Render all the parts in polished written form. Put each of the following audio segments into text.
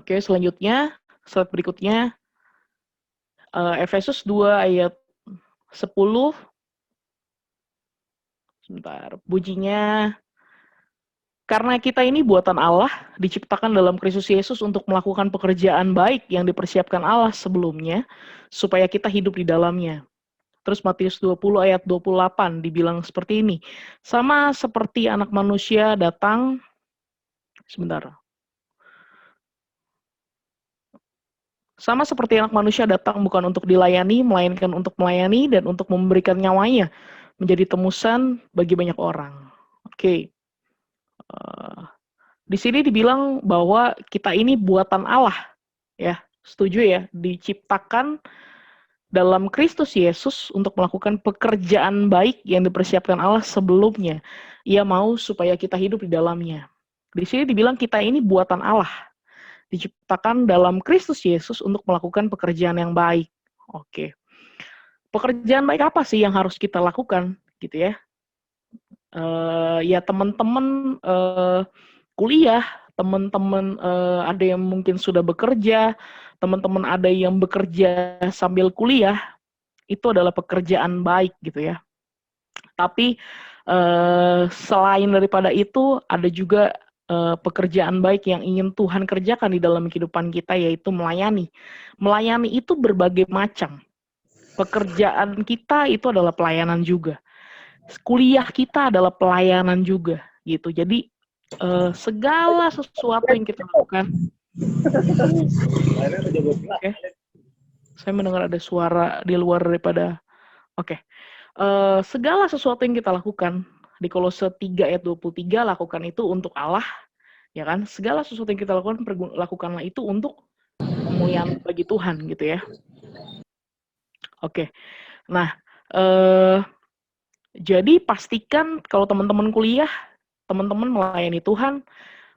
Oke, selanjutnya, slide berikutnya, Efesus 2 ayat 10, sebentar, bunyinya, karena kita ini buatan Allah, diciptakan dalam Kristus Yesus untuk melakukan pekerjaan baik yang dipersiapkan Allah sebelumnya, supaya kita hidup di dalamnya. Terus Matius 20 ayat 28 dibilang seperti ini, sama seperti anak manusia datang, sebentar, sama seperti anak manusia datang bukan untuk dilayani, melainkan untuk melayani dan untuk memberikan nyawanya menjadi tebusan bagi banyak orang. Oke. Di sini dibilang bahwa kita ini buatan Allah, ya. Setuju ya? Diciptakan dalam Kristus Yesus untuk melakukan pekerjaan baik yang dipersiapkan Allah sebelumnya. Ia mau supaya kita hidup di dalamnya. Di sini dibilang kita ini buatan Allah, diciptakan dalam Kristus Yesus untuk melakukan pekerjaan yang baik. Oke. Pekerjaan baik apa sih yang harus kita lakukan, gitu ya? Ya teman-teman kuliah, teman-teman ada yang mungkin sudah bekerja, teman-teman ada yang bekerja sambil kuliah, itu adalah pekerjaan baik gitu ya. Tapi selain daripada itu ada juga pekerjaan baik yang ingin Tuhan kerjakan di dalam kehidupan kita, yaitu melayani. Melayani itu berbagai macam. Pekerjaan kita itu adalah pelayanan juga. Kuliah kita adalah pelayanan juga gitu. Jadi segala sesuatu yang kita lakukan. Okay. Saya mendengar ada suara di luar daripada. Oke. Segala sesuatu yang kita lakukan di Kolose 3 ayat 23, lakukan itu untuk Allah, ya kan? Segala sesuatu yang kita lakukan, lakukanlah itu untuk kemuliaan bagi Tuhan gitu ya. Oke. Nah, jadi pastikan kalau teman-teman kuliah, teman-teman melayani Tuhan,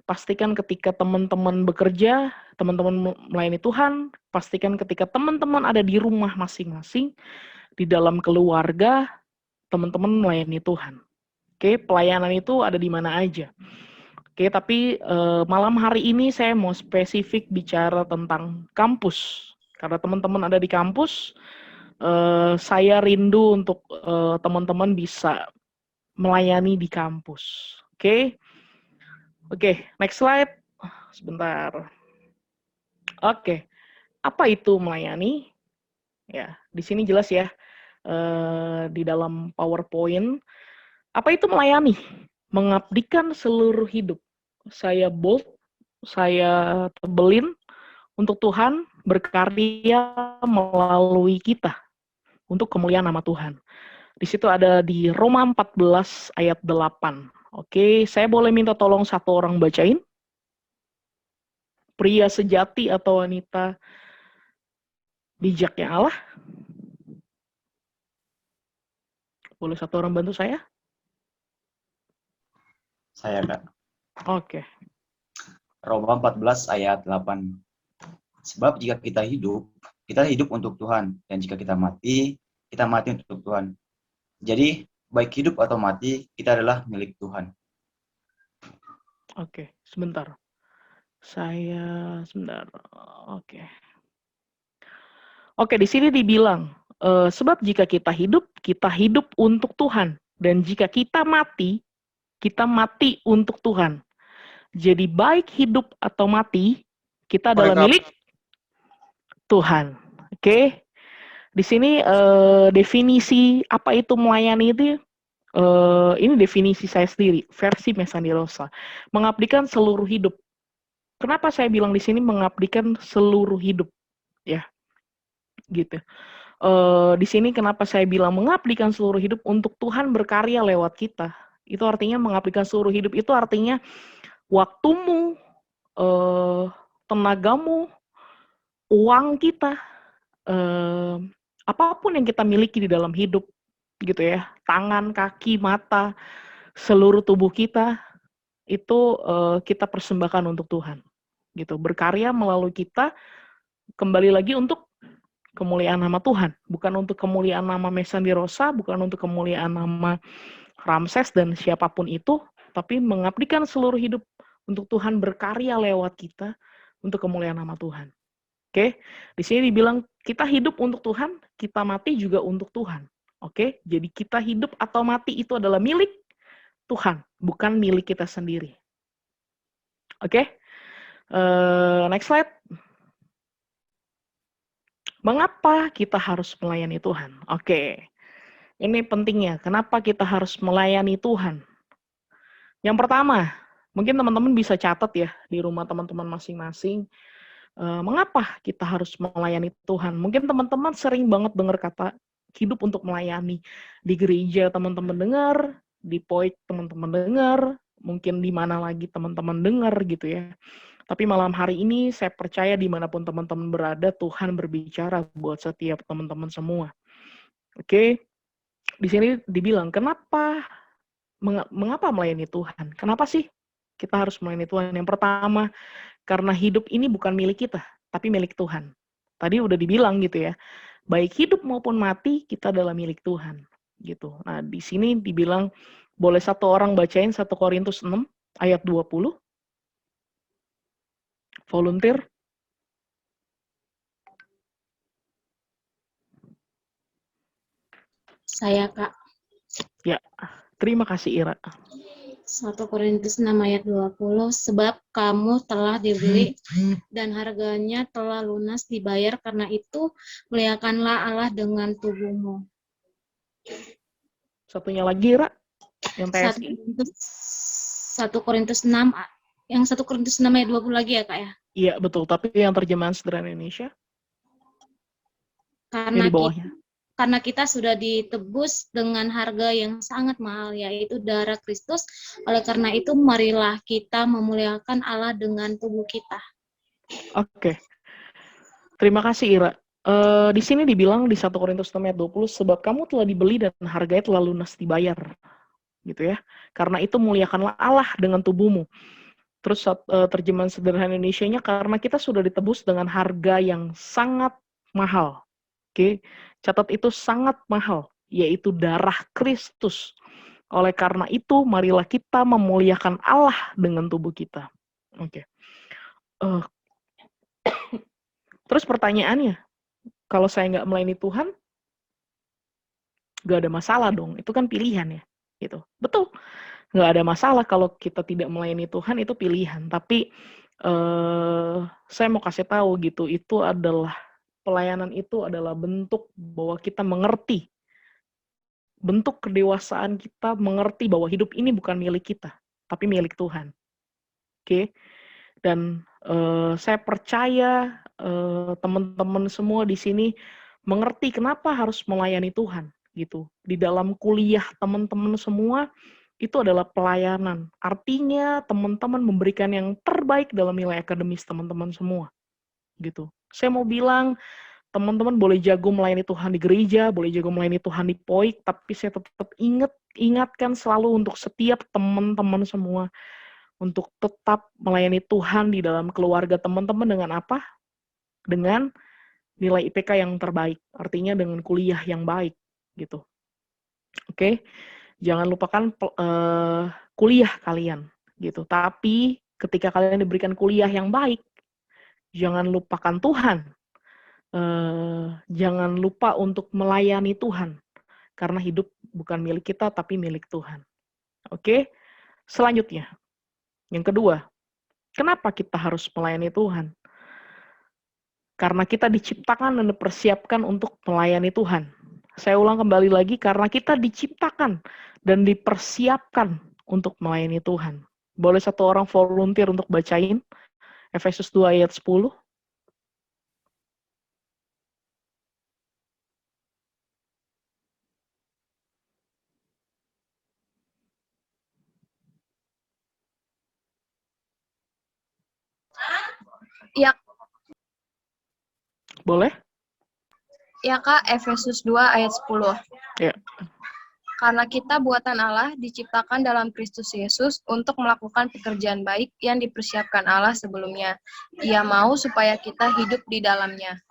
pastikan ketika teman-teman bekerja, teman-teman melayani Tuhan, pastikan ketika teman-teman ada di rumah masing-masing, di dalam keluarga, teman-teman melayani Tuhan. Oke, pelayanan itu ada di mana aja. Oke, tapi malam hari ini saya mau spesifik bicara tentang kampus. Karena teman-teman ada di kampus, saya rindu untuk teman-teman bisa melayani di kampus. Oke, next slide. Sebentar. Oke, apa itu melayani? Ya, di sini jelas ya di dalam PowerPoint. Apa itu melayani? Mengabdikan seluruh hidup. Saya bold, saya tebelin untuk Tuhan berkarya melalui kita untuk kemuliaan nama Tuhan. Di situ ada di Roma 14 ayat 8. Oke, saya boleh minta tolong satu orang bacain? Pria sejati atau wanita bijaknya Allah? Boleh satu orang bantu saya? Saya, Kak. Oke. Roma 14 ayat 8. Sebab jika kita hidup untuk Tuhan. Dan jika kita mati untuk Tuhan. Jadi, baik hidup atau mati, kita adalah milik Tuhan. Oke, sebentar. Sebentar. Oke, di sini dibilang, sebab jika kita hidup untuk Tuhan. Dan jika kita mati untuk Tuhan. Jadi baik hidup atau mati, kita adalah milik Tuhan. Oke. Di sini definisi apa itu melayani itu, ini definisi saya sendiri, versi Mesandi Rosa. Mengabdikan seluruh hidup. Kenapa saya bilang di sini mengabdikan seluruh hidup? Ya, gitu. Di sini kenapa saya bilang mengabdikan seluruh hidup untuk Tuhan berkarya lewat kita. Itu artinya mengabdikan seluruh hidup itu artinya waktumu, tenagamu, uang kita, apapun yang kita miliki di dalam hidup, gitu ya, tangan, kaki, mata, seluruh tubuh kita, itu kita persembahkan untuk Tuhan, gitu. Berkarya melalui kita, kembali lagi untuk kemuliaan nama Tuhan, bukan untuk kemuliaan nama Mesandi Rosa, bukan untuk kemuliaan nama Ramses dan siapapun itu, tapi mengabdikan seluruh hidup untuk Tuhan berkarya lewat kita, untuk kemuliaan nama Tuhan. Oke, di sini dibilang kita hidup untuk Tuhan, kita mati juga untuk Tuhan. Oke, jadi kita hidup atau mati itu adalah milik Tuhan, bukan milik kita sendiri. Oke, next slide. Mengapa kita harus melayani Tuhan? Oke, ini pentingnya. Kenapa kita harus melayani Tuhan? Yang pertama, mungkin teman-teman bisa catat ya di rumah teman-teman masing-masing. Mengapa kita harus melayani Tuhan? Mungkin teman-teman sering banget dengar kata hidup untuk melayani. Di gereja teman-teman dengar, di POIK teman-teman dengar, mungkin di mana lagi teman-teman dengar gitu ya. Tapi malam hari ini saya percaya dimanapun teman-teman berada, Tuhan berbicara buat setiap teman-teman semua. Oke, di sini dibilang, mengapa melayani Tuhan? Kenapa sih kita harus melayani Tuhan? Yang pertama, karena hidup ini bukan milik kita, tapi milik Tuhan. Tadi udah dibilang gitu ya, baik hidup maupun mati kita adalah milik Tuhan. Gitu. Nah, di sini dibilang, boleh satu orang bacain 1 Korintus 6 ayat 20? Volunteer? Saya, Kak. Ya, terima kasih Ira. 1 Korintus 6 ayat 20, sebab kamu telah dibeli dan harganya telah lunas dibayar, karena itu muliakanlah Allah dengan tubuhmu. Satunya lagi Ira, yang 1 TSI. Korintus 6, yang 1 Korintus 6 ayat 20 lagi ya, Kak ya? Iya, betul. Tapi yang terjemahan sederhana Indonesia, yang di bawahnya. Karena kita sudah ditebus dengan harga yang sangat mahal, yaitu darah Kristus. Oleh karena itu, marilah kita memuliakan Allah dengan tubuh kita. Oke. Terima kasih Ira. Di sini dibilang di 1 Korintus 6 ayat 20, sebab kamu telah dibeli dan harganya telah lunas dibayar. Gitu ya. Karena itu muliakanlah Allah dengan tubuhmu. Terus terjemahan sederhana Indonesianya, karena kita sudah ditebus dengan harga yang sangat mahal. Oke, catat itu sangat mahal, yaitu darah Kristus. Oleh karena itu, marilah kita memuliakan Allah dengan tubuh kita. Oke. Terus pertanyaannya, kalau saya nggak melayani Tuhan, nggak ada masalah dong. Itu kan pilihan ya, gitu. Betul, nggak ada masalah kalau kita tidak melayani Tuhan, itu pilihan. Tapi saya mau kasih tahu gitu, itu adalah pelayanan itu adalah bentuk bahwa kita mengerti, bentuk kedewasaan kita mengerti bahwa hidup ini bukan milik kita, tapi milik Tuhan. Oke? Dan saya percaya teman-teman semua di sini mengerti kenapa harus melayani Tuhan gitu. Di dalam kuliah teman-teman semua itu adalah pelayanan. Artinya teman-teman memberikan yang terbaik dalam nilai akademis teman-teman semua. Gitu. Saya mau bilang teman-teman boleh jago melayani Tuhan di gereja, boleh jago melayani Tuhan di POIK, tapi saya tetap ingatkan selalu untuk setiap teman-teman semua untuk tetap melayani Tuhan di dalam keluarga teman-teman dengan apa? Dengan nilai IPK yang terbaik, artinya dengan kuliah yang baik, gitu. Oke, jangan lupakan kuliah kalian, gitu. Tapi ketika kalian diberikan kuliah yang baik, jangan lupakan Tuhan. Jangan lupa untuk melayani Tuhan, karena hidup bukan milik kita, tapi milik Tuhan. Oke, selanjutnya. Yang kedua, kenapa kita harus melayani Tuhan? Karena kita diciptakan dan dipersiapkan untuk melayani Tuhan. Saya ulang kembali lagi, karena kita diciptakan dan dipersiapkan untuk melayani Tuhan. Boleh satu orang volunteer untuk bacain Efesus 2 ayat 10? Ya, Boleh? ya Kak, Efesus 2 ayat 10. Ya. Karena kita buatan Allah diciptakan dalam Kristus Yesus untuk melakukan pekerjaan baik yang dipersiapkan Allah sebelumnya. Ia mau supaya kita hidup di dalamnya.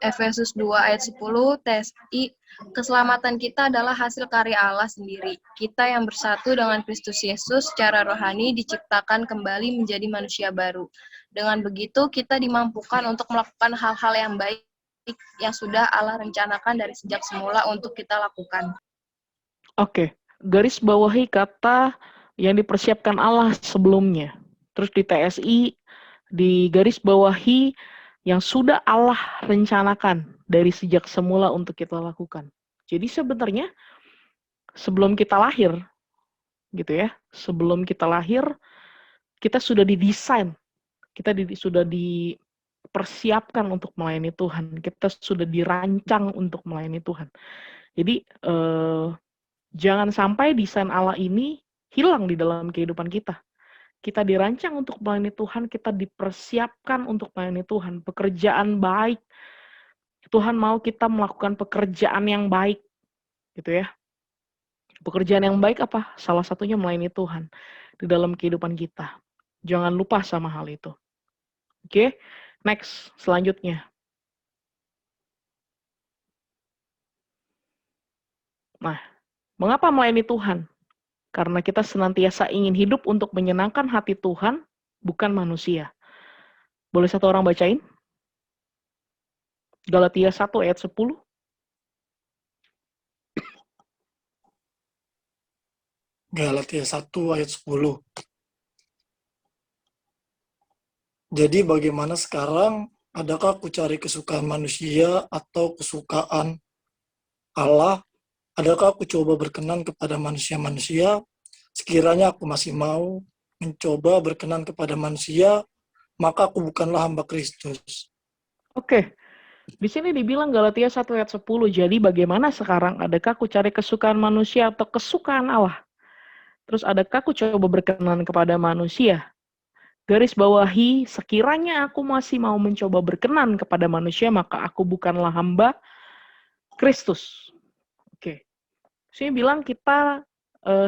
Efesus 2 ayat 10, TSI, keselamatan kita adalah hasil karya Allah sendiri. Kita yang bersatu dengan Kristus Yesus secara rohani diciptakan kembali menjadi manusia baru. Dengan begitu, kita dimampukan untuk melakukan hal-hal yang baik yang sudah Allah rencanakan dari sejak semula untuk kita lakukan. Oke, garis bawahi kata yang dipersiapkan Allah sebelumnya. Terus di TSI, di garis bawahi yang sudah Allah rencanakan dari sejak semula untuk kita lakukan. Jadi sebenarnya sebelum kita lahir, gitu ya, sebelum kita lahir, kita sudah didesain, kita sudah dipersiapkan untuk melayani Tuhan, kita sudah dirancang untuk melayani Tuhan. Jadi jangan sampai desain Allah ini hilang di dalam kehidupan kita. Kita dirancang untuk melayani Tuhan, kita dipersiapkan untuk melayani Tuhan. Pekerjaan baik, Tuhan mau kita melakukan pekerjaan yang baik, gitu ya. Pekerjaan yang baik apa? Salah satunya melayani Tuhan di dalam kehidupan kita. Jangan lupa sama hal itu. Oke, next, selanjutnya. Nah, mengapa melayani Tuhan? Karena kita senantiasa ingin hidup untuk menyenangkan hati Tuhan, bukan manusia. Boleh satu orang bacain? Galatia 1 ayat 10. Galatia 1 ayat 10. Jadi bagaimana sekarang? Adakah aku cari kesukaan manusia atau kesukaan Allah? Adakah aku coba berkenan kepada manusia-manusia? Sekiranya aku masih mau mencoba berkenan kepada manusia, maka aku bukanlah hamba Kristus. Oke, di sini dibilang Galatia 1 ayat 10, jadi bagaimana sekarang? Adakah aku cari kesukaan manusia atau kesukaan Allah? Terus adakah aku coba berkenan kepada manusia? Garis bawahi, sekiranya aku masih mau mencoba berkenan kepada manusia, maka aku bukanlah hamba Kristus. Oke, sini bilang kita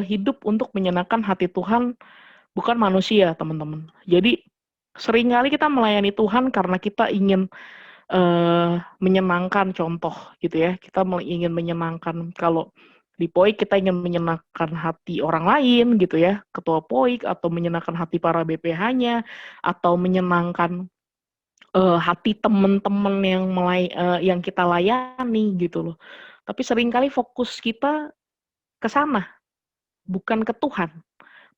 hidup untuk menyenangkan hati Tuhan, bukan manusia, teman-teman. Jadi, seringkali kita melayani Tuhan karena kita ingin menyenangkan, contoh gitu ya. Kita ingin menyenangkan, kalau di POIK kita ingin menyenangkan hati orang lain gitu ya, ketua POIK, atau menyenangkan hati para BPH-nya, atau menyenangkan hati teman-teman yang kita layani gitu loh. Tapi seringkali fokus kita ke sana, bukan ke Tuhan.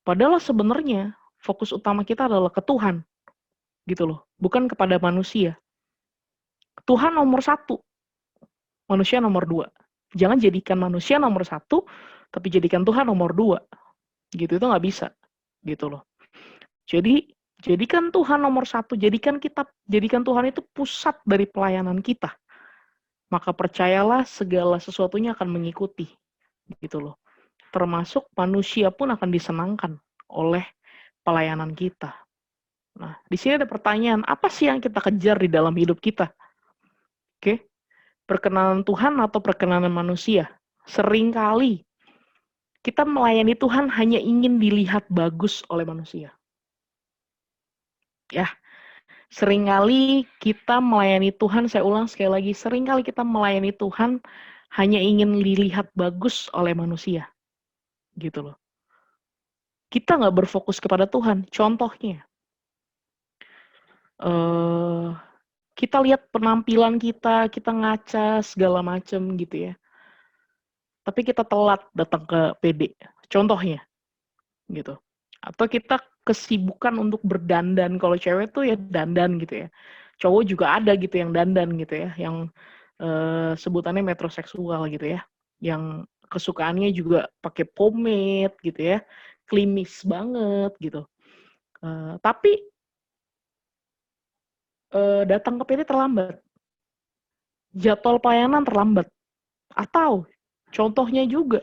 Padahal sebenarnya fokus utama kita adalah ke Tuhan, gitu loh, bukan kepada manusia. Tuhan nomor 1, manusia nomor 2. Jangan jadikan manusia nomor 1, tapi jadikan Tuhan nomor 2. Gitu, itu nggak bisa, gitu loh. Jadi, jadikan Tuhan nomor 1, jadikan Tuhan itu pusat dari pelayanan kita. Maka percayalah segala sesuatunya akan mengikuti, gitu loh. Termasuk manusia pun akan disenangkan oleh pelayanan kita. Nah, di sini ada pertanyaan, apa sih yang kita kejar di dalam hidup kita? Oke, perkenanan Tuhan atau perkenanan manusia? Seringkali kita melayani Tuhan hanya ingin dilihat bagus oleh manusia. Ya, seringkali kita melayani Tuhan, saya ulang sekali lagi, seringkali kita melayani Tuhan hanya ingin dilihat bagus oleh manusia. Gitu loh. Kita nggak berfokus kepada Tuhan. Contohnya, kita lihat penampilan kita ngaca segala macem gitu ya. Tapi kita telat datang ke PD. Contohnya, gitu. Atau kita kesibukan untuk berdandan. Kalau cewek tuh ya dandan gitu ya. Cowok juga ada gitu yang dandan gitu ya, yang sebutannya metroseksual gitu ya, yang kesukaannya juga pakai pomade gitu ya, klimis banget gitu. Tapi datang ke PD terlambat, jadwal pelayanan terlambat, atau contohnya juga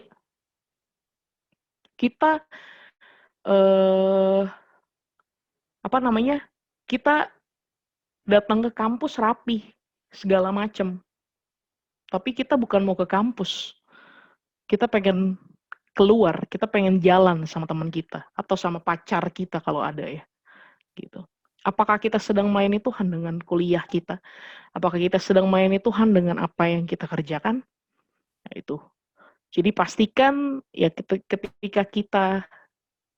kita kita datang ke kampus rapi segala macem, tapi kita bukan mau ke kampus, kita pengen keluar, kita pengen jalan sama teman kita atau sama pacar kita kalau ada ya, gitu. Apakah kita sedang melayani Tuhan dengan kuliah kita? Apakah kita sedang melayani Tuhan dengan apa yang kita kerjakan? Nah, itu. Jadi pastikan ya ketika kita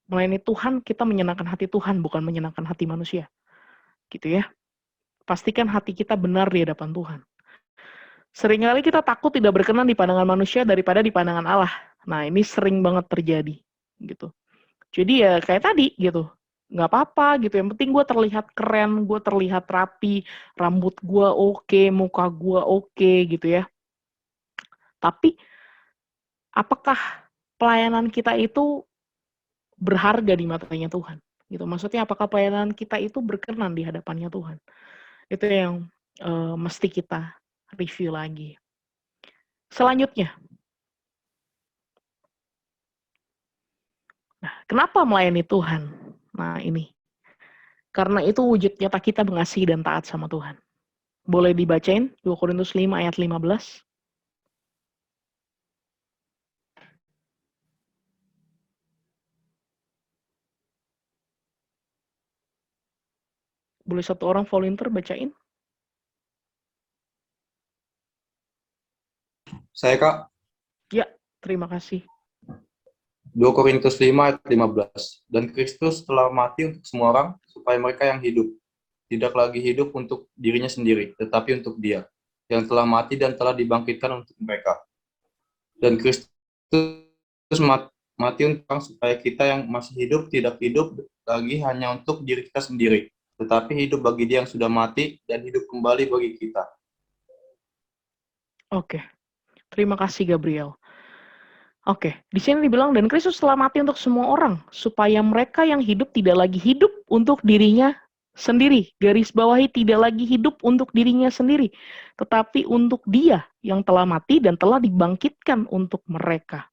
melayani Tuhan, kita menyenangkan hati Tuhan, bukan menyenangkan hati manusia. Gitu ya. Pastikan hati kita benar di hadapan Tuhan. Seringkali kita takut tidak berkenan di pandangan manusia daripada di pandangan Allah. Nah, ini sering banget terjadi. Gitu. Jadi ya kayak tadi gitu. Nggak apa-apa gitu. Yang penting gue terlihat keren, gue terlihat rapi, rambut gue oke, muka gue oke gitu ya. Tapi apakah pelayanan kita itu berharga di matanya Tuhan? Gitu. Maksudnya apakah pelayanan kita itu berkenan di hadapannya Tuhan? Itu yang mesti kita review lagi. Selanjutnya, nah, kenapa melayani Tuhan? Nah, ini. Karena itu wujud nyata kita mengasihi dan taat sama Tuhan. Boleh dibacain 2 Korintus 5 ayat 15? Boleh satu orang volunteer bacain? Saya, Kak. Ya, terima kasih. 2 Korintus 5 ayat 15. Dan Kristus telah mati untuk semua orang, supaya mereka yang hidup tidak lagi hidup untuk dirinya sendiri, tetapi untuk Dia, yang telah mati dan telah dibangkitkan untuk mereka. Dan Kristus mati untuk orang, supaya kita yang masih hidup tidak hidup lagi hanya untuk diri kita sendiri, tetapi hidup bagi Dia yang sudah mati dan hidup kembali bagi kita. Oke, terima kasih Gabriel. Oke, di sini dibilang dan Kristus telah mati untuk semua orang supaya mereka yang hidup tidak lagi hidup untuk dirinya sendiri. Garis bawahi tidak lagi hidup untuk dirinya sendiri, tetapi untuk Dia yang telah mati dan telah dibangkitkan untuk mereka.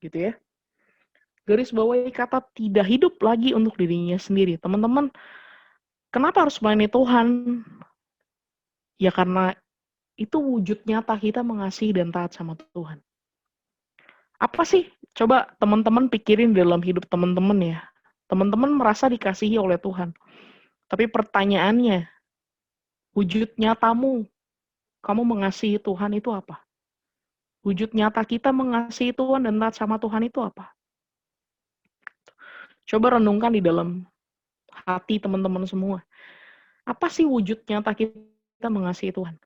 Gitu ya. Garis bawahi kata tidak hidup lagi untuk dirinya sendiri. Teman-teman, kenapa harus melayani Tuhan? Ya karena itu wujud nyata kita mengasihi dan taat sama Tuhan. Apa sih? Coba teman-teman pikirin dalam hidup teman-teman ya. Teman-teman merasa dikasihi oleh Tuhan. Tapi pertanyaannya, wujud nyatamu, kamu mengasihi Tuhan itu apa? Wujud nyata kita mengasihi Tuhan dan taat sama Tuhan itu apa? Coba renungkan di dalam hati teman-teman semua. Apa sih wujud nyata kita mengasihi Tuhan?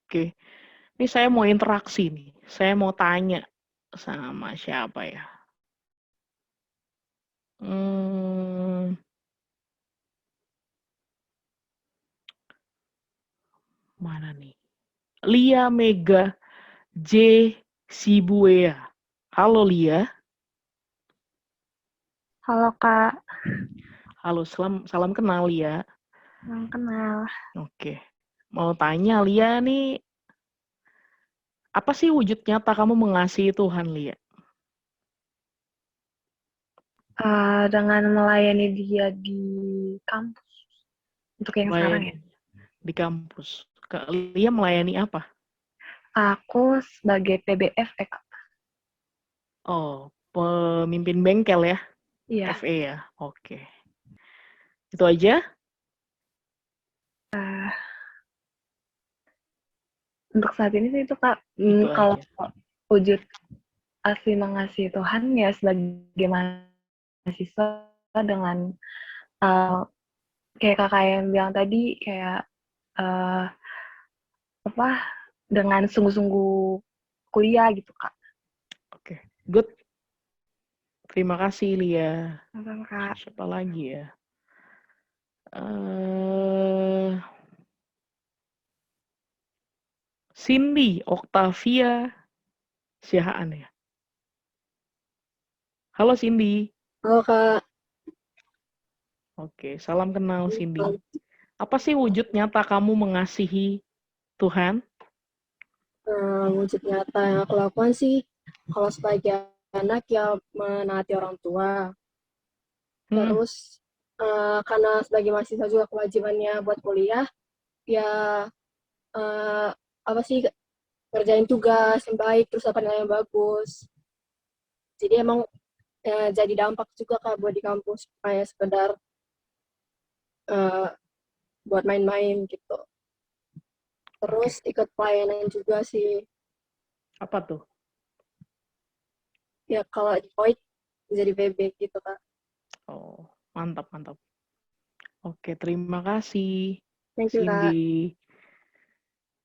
Oke, ini saya mau interaksi nih. Saya mau tanya sama siapa ya? Mana nih? Lia Mega J. Sibuea. Halo Lia. Halo Kak, Halo, salam kenal Lia. salam kenal. Oke. Mau tanya Lia nih, apa sih wujud nyata kamu mengasihi Tuhan, Lia? Dengan melayani dia di kampus, untuk yang sekarang ya. Di kampus. Lia melayani apa? Aku sebagai PBF Kak. Oh, pemimpin bengkel ya? Iya. FE ya? Oke. Itu aja? Untuk saat ini sih itu Kak. Itu Kalau aja. wujud asli mengasihi Tuhan ya sebagai mahasiswa dengan kayak kakak yang bilang tadi kayak dengan sungguh-sungguh kuliah gitu Kak. Oke, good. Terima kasih Lia. Sama Kak. Siapa lagi ya? Cindy Octavia Siahaan ya. Halo Cindy. Halo Kak. Oke, salam kenal Cindy. Apa sih wujud nyata kamu mengasihi Tuhan? Wujud nyata yang aku lakukan sih, kalau sebagai anak ya menaati orang tua. Terus karena sebagai mahasiswa juga kewajibannya buat kuliah, ya ngerjain tugas yang baik, terus dapat nilai yang bagus. Jadi emang jadi dampak juga Kak buat di kampus, kayak sekedar eh, buat main-main gitu. Terus ikut pelayanan juga sih. Apa tuh? Ya kalau di POI jadi PB gitu Kak. Oh, mantap, mantap. Oke, terima kasih, Thank you Kak. Cindy.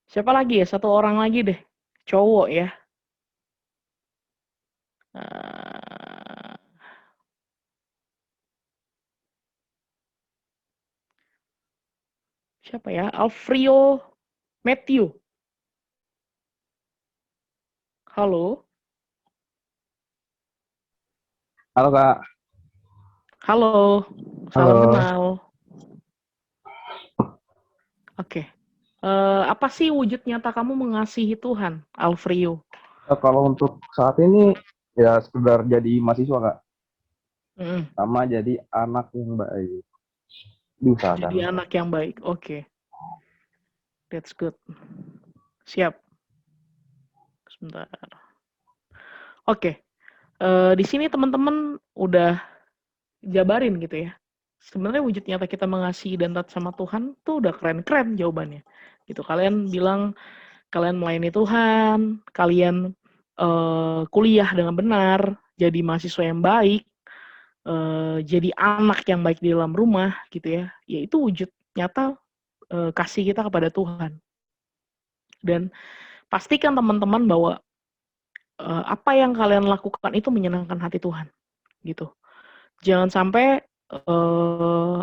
Siapa lagi ya? Satu orang lagi deh. Cowok ya. Eh, siapa ya? Alfrio Matthew. Halo. Halo Kak. Halo. Salam Halo. kenal. Oke. Apa sih wujud nyata kamu mengasihi Tuhan, Alfrio? Kalau untuk saat ini ya sekedar jadi mahasiswa Kak, Mm, sama jadi anak yang baik. jadi Diusahakan. anak yang baik. Oke. That's good. Siap. Sebentar. Oke. Di sini teman-teman udah jabarin gitu ya. Sebenarnya wujud nyata kita mengasihi dan taat sama Tuhan tuh udah keren-keren jawabannya. Gitu. Kalian bilang kalian melayani Tuhan, kalian kuliah dengan benar, jadi mahasiswa yang baik, jadi anak yang baik di dalam rumah gitu ya. Yaitu wujud nyata kasih kita kepada Tuhan. Dan pastikan teman-teman bahwa apa yang kalian lakukan itu menyenangkan hati Tuhan, gitu. Jangan sampai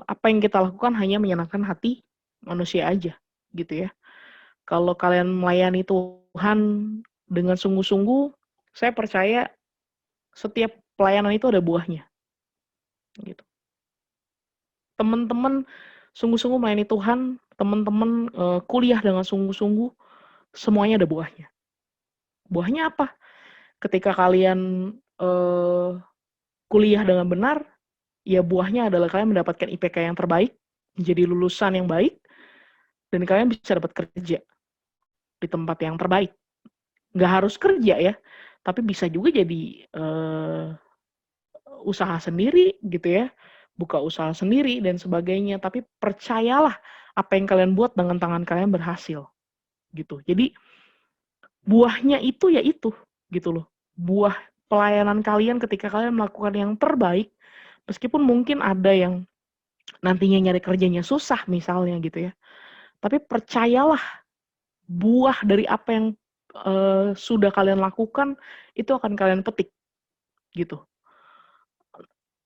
apa yang kita lakukan hanya menyenangkan hati manusia aja, gitu ya. Kalau kalian melayani Tuhan dengan sungguh-sungguh, saya percaya setiap pelayanan itu ada buahnya, gitu. Teman-teman sungguh-sungguh melayani Tuhan, teman-teman kuliah dengan sungguh-sungguh, semuanya ada buahnya. Buahnya apa? Ketika kalian kuliah dengan benar, ya buahnya adalah kalian mendapatkan IPK yang terbaik, menjadi lulusan yang baik, dan kalian bisa dapat kerja di tempat yang terbaik. Nggak harus kerja ya, tapi bisa juga jadi usaha sendiri gitu ya, buka usaha sendiri dan sebagainya. Tapi percayalah apa yang kalian buat dengan tangan kalian berhasil, gitu. Jadi buahnya itu ya itu, gitu loh. Buah pelayanan kalian ketika kalian melakukan yang terbaik, meskipun mungkin ada yang nantinya nyari kerjanya susah misalnya gitu ya. Tapi percayalah buah dari apa yang sudah kalian lakukan itu akan kalian petik gitu.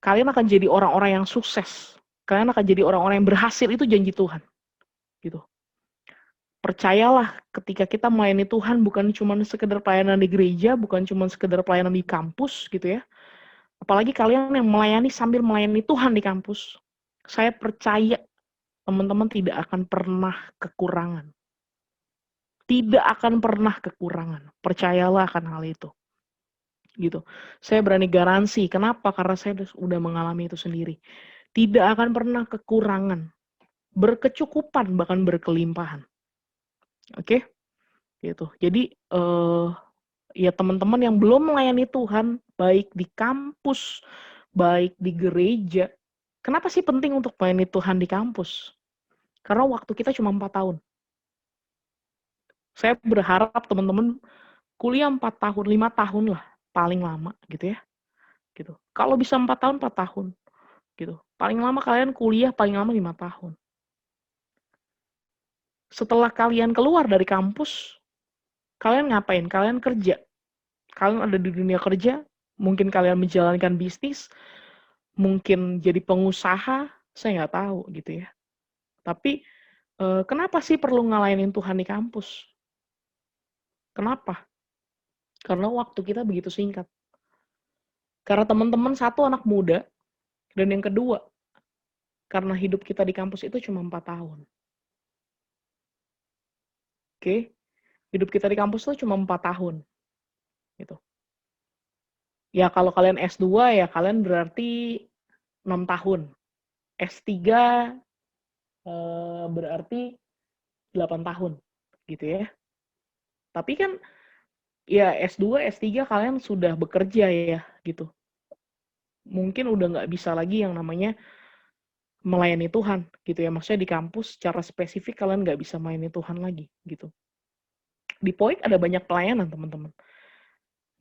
Kalian akan jadi orang-orang yang sukses. Kalian akan jadi orang-orang yang berhasil, itu janji Tuhan. Gitu. Percayalah ketika kita melayani Tuhan bukan cuma sekedar pelayanan di gereja, bukan cuma sekedar pelayanan di kampus gitu ya. Apalagi kalian yang melayani sambil melayani Tuhan di kampus. Saya percaya teman-teman tidak akan pernah kekurangan. Tidak akan pernah kekurangan. Percayalah akan hal itu. Gitu. Saya berani garansi. Kenapa? Karena saya sudah mengalami itu sendiri. Tidak akan pernah kekurangan. Berkecukupan, bahkan berkelimpahan. Oke? Gitu. Jadi, ya teman-teman yang belum melayani Tuhan, baik di kampus, baik di gereja. Kenapa sih penting untuk melayani Tuhan di kampus? Karena waktu kita cuma 4 tahun. Saya berharap teman-teman kuliah 4 tahun, 5 tahun lah paling lama gitu ya. Gitu. Kalau bisa 4 tahun, 4 tahun. Gitu. Paling lama kalian kuliah paling lama 5 tahun. Setelah kalian keluar dari kampus, kalian ngapain? Kalian kerja. Kalian ada di dunia kerja, mungkin kalian menjalankan bisnis, mungkin jadi pengusaha, saya nggak tahu gitu ya. Tapi kenapa sih perlu ngelayanin Tuhan di kampus? Kenapa? Karena waktu kita begitu singkat. Karena teman-teman satu anak muda, dan yang kedua, karena hidup kita di kampus itu cuma 4 tahun. Oke? Hidup kita di kampus itu cuma 4 tahun. Gitu. Ya kalau kalian S2 ya kalian berarti 6 tahun. S3 berarti 8 tahun. Gitu ya. Tapi kan ya S2, S3 kalian sudah bekerja ya gitu. Mungkin udah nggak bisa lagi yang namanya melayani Tuhan gitu ya. Maksudnya di kampus secara spesifik kalian nggak bisa melayani Tuhan lagi gitu. Di POIK ada banyak pelayanan teman-teman.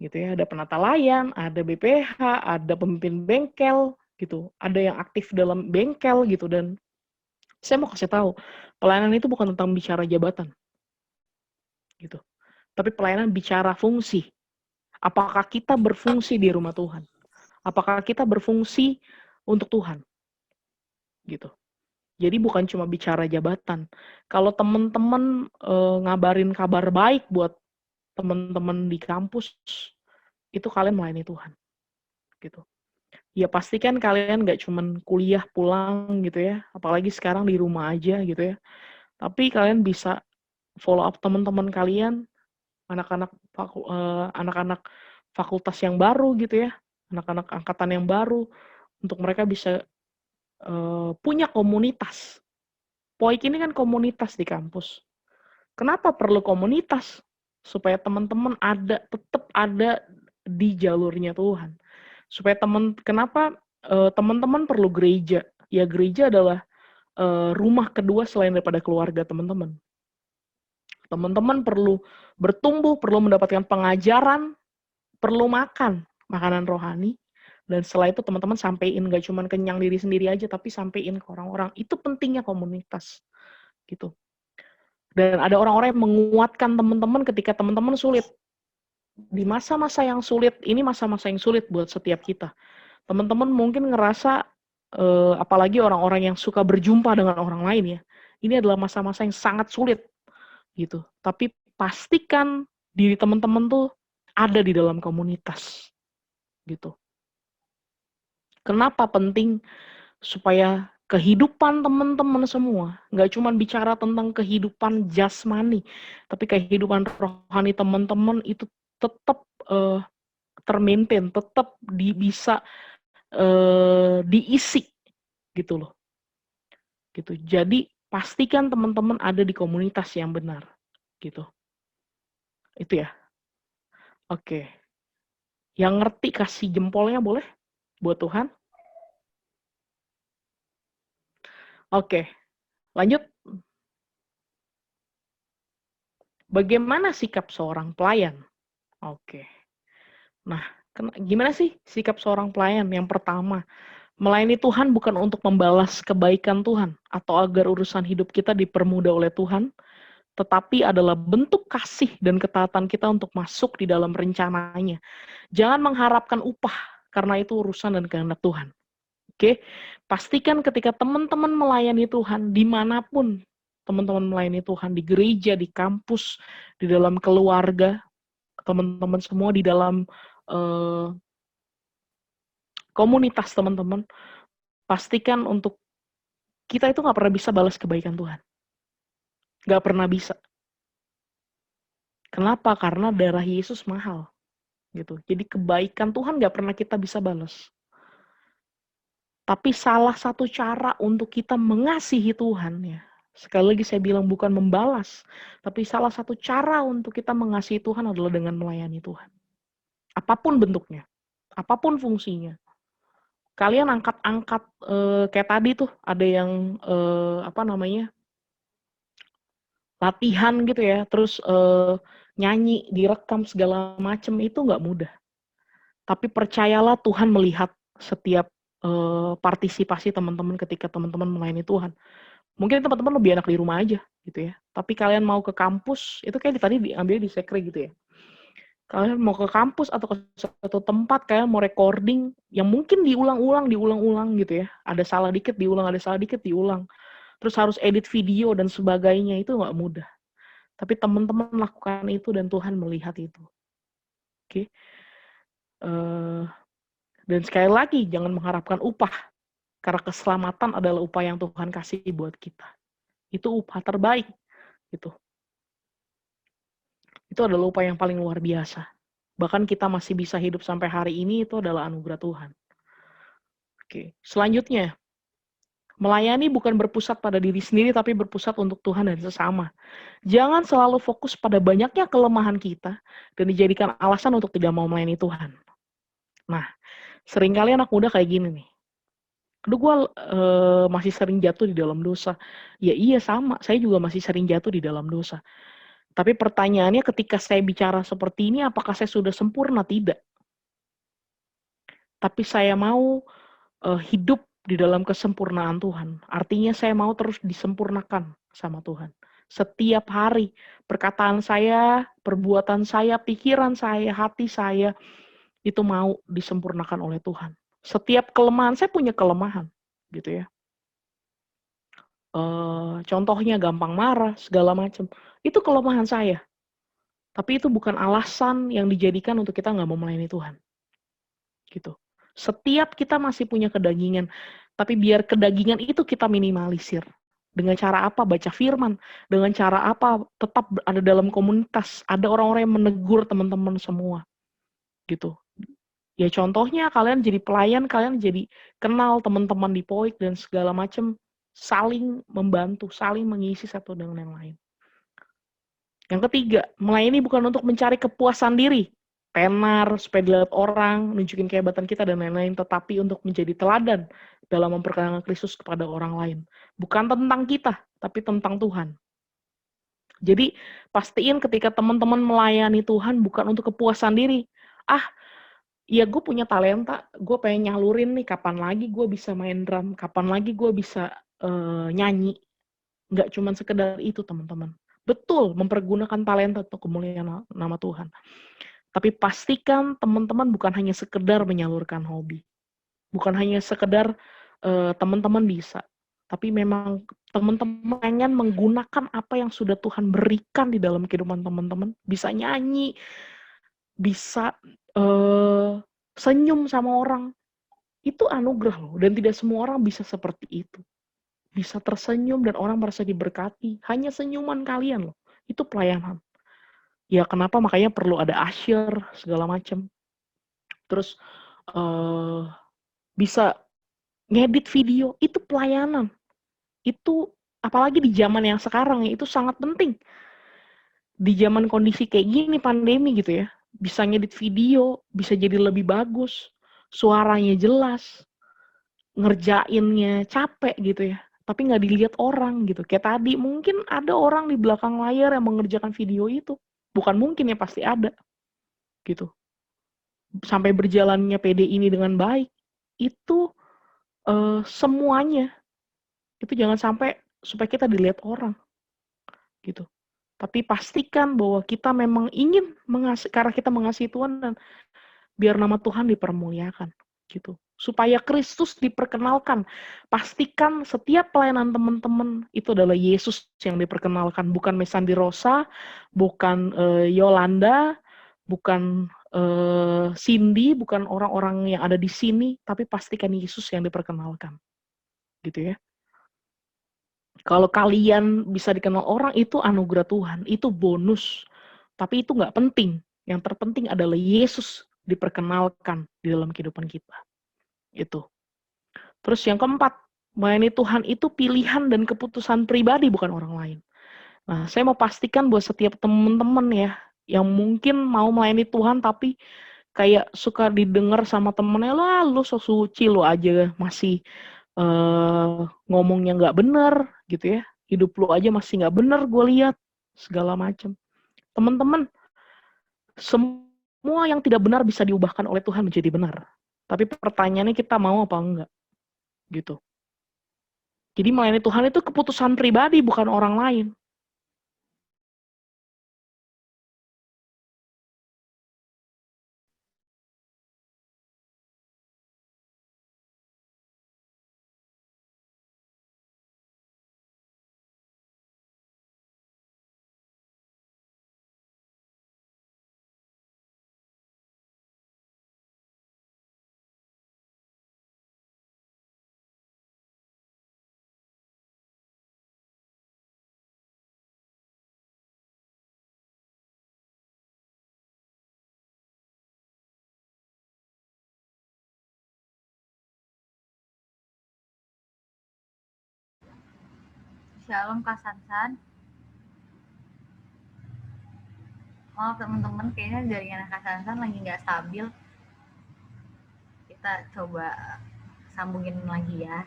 Gitu ya, ada penata layan, ada BPH, ada pemimpin bengkel gitu. Ada yang aktif dalam bengkel gitu, dan saya mau kasih tahu, pelayanan itu bukan tentang bicara jabatan. Gitu. Tapi pelayanan bicara fungsi. Apakah kita berfungsi di rumah Tuhan? Apakah kita berfungsi untuk Tuhan? Gitu. Jadi bukan cuma bicara jabatan. Kalau teman-teman ngabarin kabar baik buat teman-teman di kampus, itu kalian melayani Tuhan. Gitu. Ya pastikan kalian nggak cuman kuliah pulang gitu ya, apalagi sekarang di rumah aja gitu ya. Tapi kalian bisa follow up teman-teman kalian, anak-anak fakultas yang baru gitu ya, anak-anak angkatan yang baru, untuk mereka bisa punya komunitas. POIK ini kan komunitas di kampus. Kenapa perlu komunitas? Supaya teman-teman tetap ada di jalurnya Tuhan. Supaya kenapa teman-teman perlu gereja? Ya gereja adalah rumah kedua selain daripada keluarga teman-teman. Teman-teman perlu bertumbuh, perlu mendapatkan pengajaran, perlu makan makanan rohani, dan setelah itu teman-teman sampein, gak cuma kenyang diri sendiri aja, tapi sampein ke orang-orang. Itu pentingnya komunitas gitu. Dan ada orang-orang yang menguatkan teman-teman ketika teman-teman sulit. Di masa-masa yang sulit, ini masa-masa yang sulit buat setiap kita. Teman-teman mungkin ngerasa, apalagi orang-orang yang suka berjumpa dengan orang lain ya, ini adalah masa-masa yang sangat sulit gitu. Tapi pastikan diri teman-teman tuh ada di dalam komunitas gitu. Kenapa penting? Supaya kehidupan teman-teman semua nggak cuma bicara tentang kehidupan jasmani, tapi kehidupan rohani teman-teman itu tetap termaintain, tetap bisa diisi gitu loh. Gitu. Jadi pastikan teman-teman ada di komunitas yang benar gitu. Itu ya. Oke. Yang ngerti kasih jempolnya boleh buat Tuhan. Oke. Lanjut. Bagaimana sikap seorang pelayan? Oke. Nah, gimana sih sikap seorang pelayan? Yang pertama, melayani Tuhan bukan untuk membalas kebaikan Tuhan atau agar urusan hidup kita dipermudah oleh Tuhan, tetapi adalah bentuk kasih dan ketaatan kita untuk masuk di dalam rencananya. Jangan mengharapkan upah, karena itu urusan dan kehendak Tuhan. Oke, pastikan ketika teman-teman melayani Tuhan, dimanapun teman-teman melayani Tuhan, di gereja, di kampus, di dalam keluarga, teman-teman semua di dalam komunitas teman-teman, pastikan untuk kita itu nggak pernah bisa balas kebaikan Tuhan. Nggak pernah bisa. Kenapa? Karena darah Yesus mahal. Gitu. Jadi kebaikan Tuhan nggak pernah kita bisa balas. Tapi salah satu cara untuk kita mengasihi Tuhan, ya, sekali lagi saya bilang bukan membalas, tapi salah satu cara untuk kita mengasihi Tuhan adalah dengan melayani Tuhan. Apapun bentuknya, apapun fungsinya. Kalian angkat-angkat kayak tadi tuh ada yang latihan gitu ya, terus nyanyi, direkam segala macem, itu nggak mudah. Tapi percayalah Tuhan melihat setiap partisipasi teman-teman ketika teman-teman melayani Tuhan. Mungkin teman-teman lebih enak di rumah aja gitu ya. Tapi kalian mau ke kampus, itu kayak tadi diambil di sekre gitu ya. Kalian mau ke kampus atau ke suatu tempat, kalian mau recording, yang mungkin diulang-ulang gitu ya. Ada salah dikit diulang, ada salah dikit diulang. Terus harus edit video dan sebagainya, itu nggak mudah. Tapi teman-teman lakukan itu dan Tuhan melihat itu. Oke. Dan sekali lagi, jangan mengharapkan upah. Karena keselamatan adalah upah yang Tuhan kasih buat kita. Itu upah terbaik. Gitu. Itu adalah upah yang paling luar biasa. Bahkan kita masih bisa hidup sampai hari ini, itu adalah anugerah Tuhan. Oke. Selanjutnya, melayani bukan berpusat pada diri sendiri, tapi berpusat untuk Tuhan dan sesama. Jangan selalu fokus pada banyaknya kelemahan kita, dan dijadikan alasan untuk tidak mau melayani Tuhan. Nah, seringkali anak muda kayak gini nih. Aduh gue masih sering jatuh di dalam dosa. Ya iya sama, saya juga masih sering jatuh di dalam dosa. Tapi pertanyaannya ketika saya bicara seperti ini, apakah saya sudah sempurna? Tidak. Tapi saya mau hidup di dalam kesempurnaan Tuhan. Artinya saya mau terus disempurnakan sama Tuhan. Setiap hari, perkataan saya, perbuatan saya, pikiran saya, hati saya, itu mau disempurnakan oleh Tuhan. Setiap kelemahan, saya punya kelemahan, gitu ya. Contohnya gampang marah, segala macam. Itu kelemahan saya. Tapi itu bukan alasan yang dijadikan untuk kita nggak mau melayani Tuhan. Gitu. Setiap kita masih punya kedagingan, tapi biar kedagingan itu kita minimalisir. Dengan cara apa? Baca firman. Dengan cara apa? Tetap ada dalam komunitas. Ada orang-orang yang menegur teman-teman semua. Gitu. Ya contohnya kalian jadi pelayan, kalian jadi kenal teman-teman di POIK dan segala macam, saling membantu, saling mengisi satu dengan yang lain. Yang ketiga, melayani bukan untuk mencari kepuasan diri, tenar, supaya dilihat orang, nunjukin kehebatan kita dan lain-lain, tetapi untuk menjadi teladan dalam memperkenalkan Kristus kepada orang lain. Bukan tentang kita, tapi tentang Tuhan. Jadi pastiin ketika teman-teman melayani Tuhan bukan untuk kepuasan diri. Ya gue punya talenta, gue pengen nyalurin nih, kapan lagi gue bisa main drum, kapan lagi gue bisa nyanyi. Nggak cuma sekedar itu teman-teman. Betul, mempergunakan talenta untuk kemuliaan nama Tuhan. Tapi pastikan teman-teman bukan hanya sekedar menyalurkan hobi. Bukan hanya sekedar teman-teman bisa. Tapi memang teman-teman pengen menggunakan apa yang sudah Tuhan berikan di dalam kehidupan teman-teman. Bisa nyanyi, bisa senyum sama orang. Itu anugerah loh. Dan tidak semua orang bisa seperti itu. Bisa tersenyum dan orang merasa diberkati. Hanya senyuman kalian loh. Itu pelayanan. Ya kenapa makanya perlu ada usher segala macam. Terus bisa ngedit video, itu pelayanan. Itu apalagi di zaman yang sekarang ya, itu sangat penting. Di zaman kondisi kayak gini pandemi gitu ya, bisa ngedit video, bisa jadi lebih bagus, suaranya jelas, ngerjainnya capek gitu ya, tapi nggak dilihat orang gitu. Kayak tadi mungkin ada orang di belakang layar yang mengerjakan video itu, bukan mungkin ya, pasti ada gitu. Sampai berjalannya PD ini dengan baik, itu semuanya itu jangan sampai supaya kita dilihat orang gitu. Tapi pastikan bahwa kita memang ingin mengasihi, karena kita mengasihi Tuhan, dan biar nama Tuhan dipermuliakan gitu. Supaya Kristus diperkenalkan. Pastikan setiap pelayanan teman-teman itu adalah Yesus yang diperkenalkan, bukan Mesandi Rosa, bukan Yolanda, bukan Cindy, bukan orang-orang yang ada di sini, tapi pastikan Yesus yang diperkenalkan. Gitu ya. Kalau kalian bisa dikenal orang, itu anugerah Tuhan, itu bonus. Tapi itu nggak penting. Yang terpenting adalah Yesus diperkenalkan di dalam kehidupan kita. Itu. Terus yang keempat, melayani Tuhan itu pilihan dan keputusan pribadi, bukan orang lain. Nah, saya mau pastikan buat setiap teman-teman ya, yang mungkin mau melayani Tuhan, tapi kayak suka didengar sama temennya, lah lu so suci, lu aja masih ngomongnya nggak bener gitu ya, hidup lu aja masih nggak bener, gue lihat segala macam. Teman-teman, semua yang tidak benar bisa diubahkan oleh Tuhan menjadi benar. Tapi pertanyaannya kita mau apa enggak gitu. Jadi melayani Tuhan itu keputusan pribadi, bukan orang lain. Shalom Kak Sansan. Maaf teman-teman, kayaknya jaringan Kak Sansan lagi nggak stabil. Kita coba sambungin lagi ya.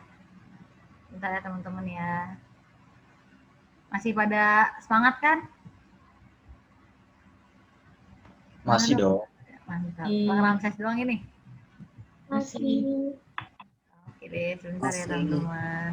Bentar ya teman-teman ya. Masih pada semangat kan? Masih dong. Mantap. Bang Ramses doang ini? Masih. Oke deh, sebentar ya Masih. teman-teman.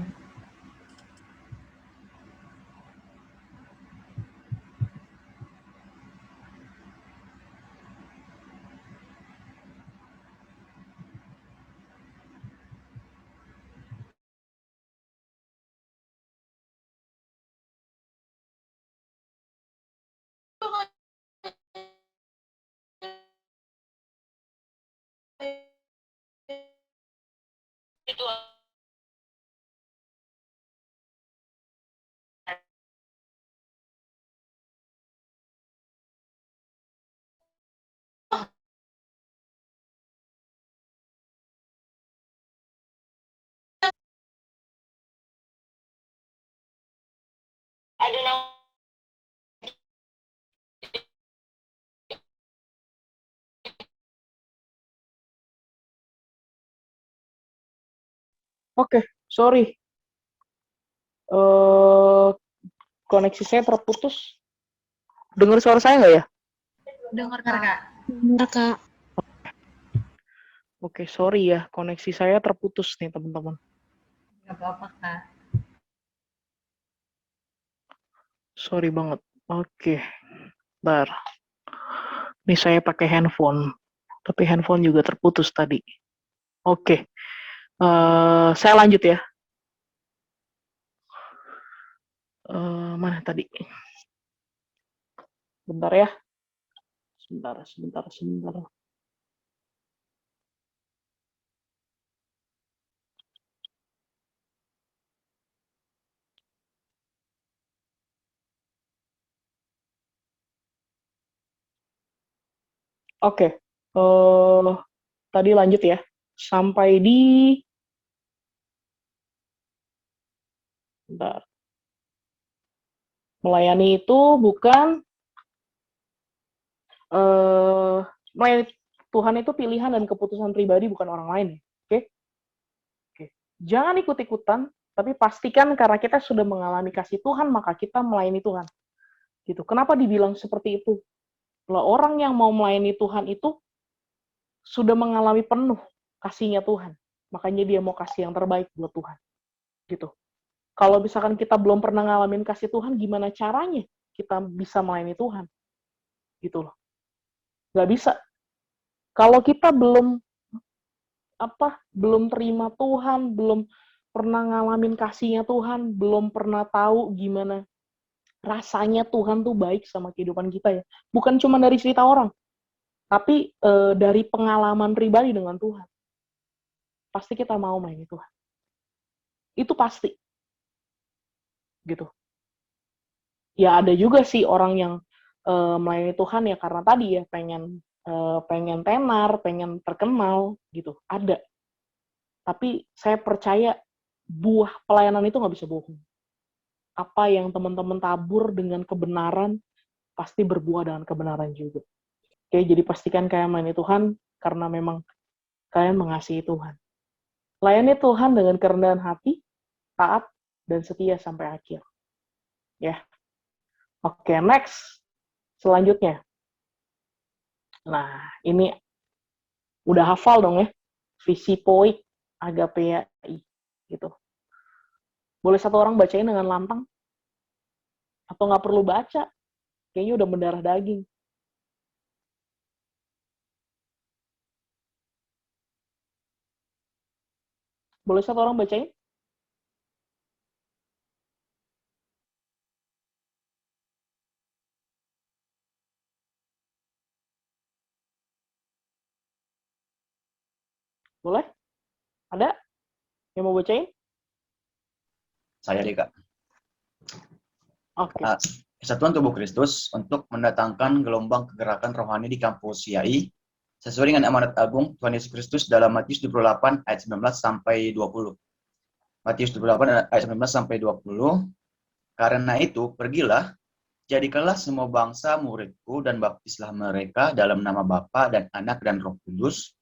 Oke, sorry. Koneksi saya terputus. Dengar suara saya nggak ya? Dengar Kak. Benar, Kak. Oke, sorry ya. Koneksi saya terputus nih, teman-teman. Nggak apa-apa Kak. Sorry banget. Oke, bentar. Ini saya pakai handphone. Tapi handphone juga terputus tadi. Oke. Saya lanjut ya. Mana tadi? Bentar ya. Sebentar. Oke. Tadi lanjut ya. Sampai di... Bentar. Melayani itu bukan... melayani Tuhan itu pilihan dan keputusan pribadi, bukan orang lain. Oke? Jangan ikut-ikutan, tapi pastikan karena kita sudah mengalami kasih Tuhan, maka kita melayani Tuhan. Gitu. Kenapa dibilang seperti itu? Lah, orang yang mau melayani Tuhan itu sudah mengalami penuh kasihnya Tuhan. Makanya dia mau kasih yang terbaik buat Tuhan. Gitu. Kalau misalkan kita belum pernah ngalamin kasih Tuhan, gimana caranya kita bisa melayani Tuhan? Gitu loh. Nggak bisa. Kalau kita belum terima Tuhan, belum pernah ngalamin kasihnya Tuhan, belum pernah tahu gimana rasanya Tuhan tuh baik sama kehidupan kita ya. Bukan cuma dari cerita orang, tapi dari pengalaman pribadi dengan Tuhan. Pasti kita mau melayani Tuhan. Itu pasti. Gitu. Ya ada juga sih orang yang melayani Tuhan ya karena tadi ya pengen tenar, pengen terkenal gitu. Ada. Tapi saya percaya buah pelayanan itu nggak bisa bohong. Apa yang teman-teman tabur dengan kebenaran pasti berbuah dengan kebenaran juga. Oke, jadi pastikan kalian melayani Tuhan karena memang kalian mengasihi Tuhan. Layani Tuhan dengan kerendahan hati, taat, dan setia sampai akhir. Ya. Oke, next. Selanjutnya. Nah, ini udah hafal dong ya. Visi poik Agapea I. Gitu. Boleh satu orang bacain dengan lantang? Atau nggak perlu baca? Kayaknya udah mendarah daging. Boleh satu orang bacain? Boleh? Ada? Yang mau bacain? Saya deh, Kak. Oke. Kesatuan Tubuh Kristus untuk mendatangkan gelombang kegerakan rohani di kampus YAI sesuai dengan amanat agung Tuhan Yesus Kristus dalam Matius 28 ayat 19 sampai 20. Matius 28 ayat 19 sampai 20. Karena itu, pergilah, jadikanlah semua bangsa muridku dan baptislah mereka dalam nama Bapa dan Anak dan Roh Kudus,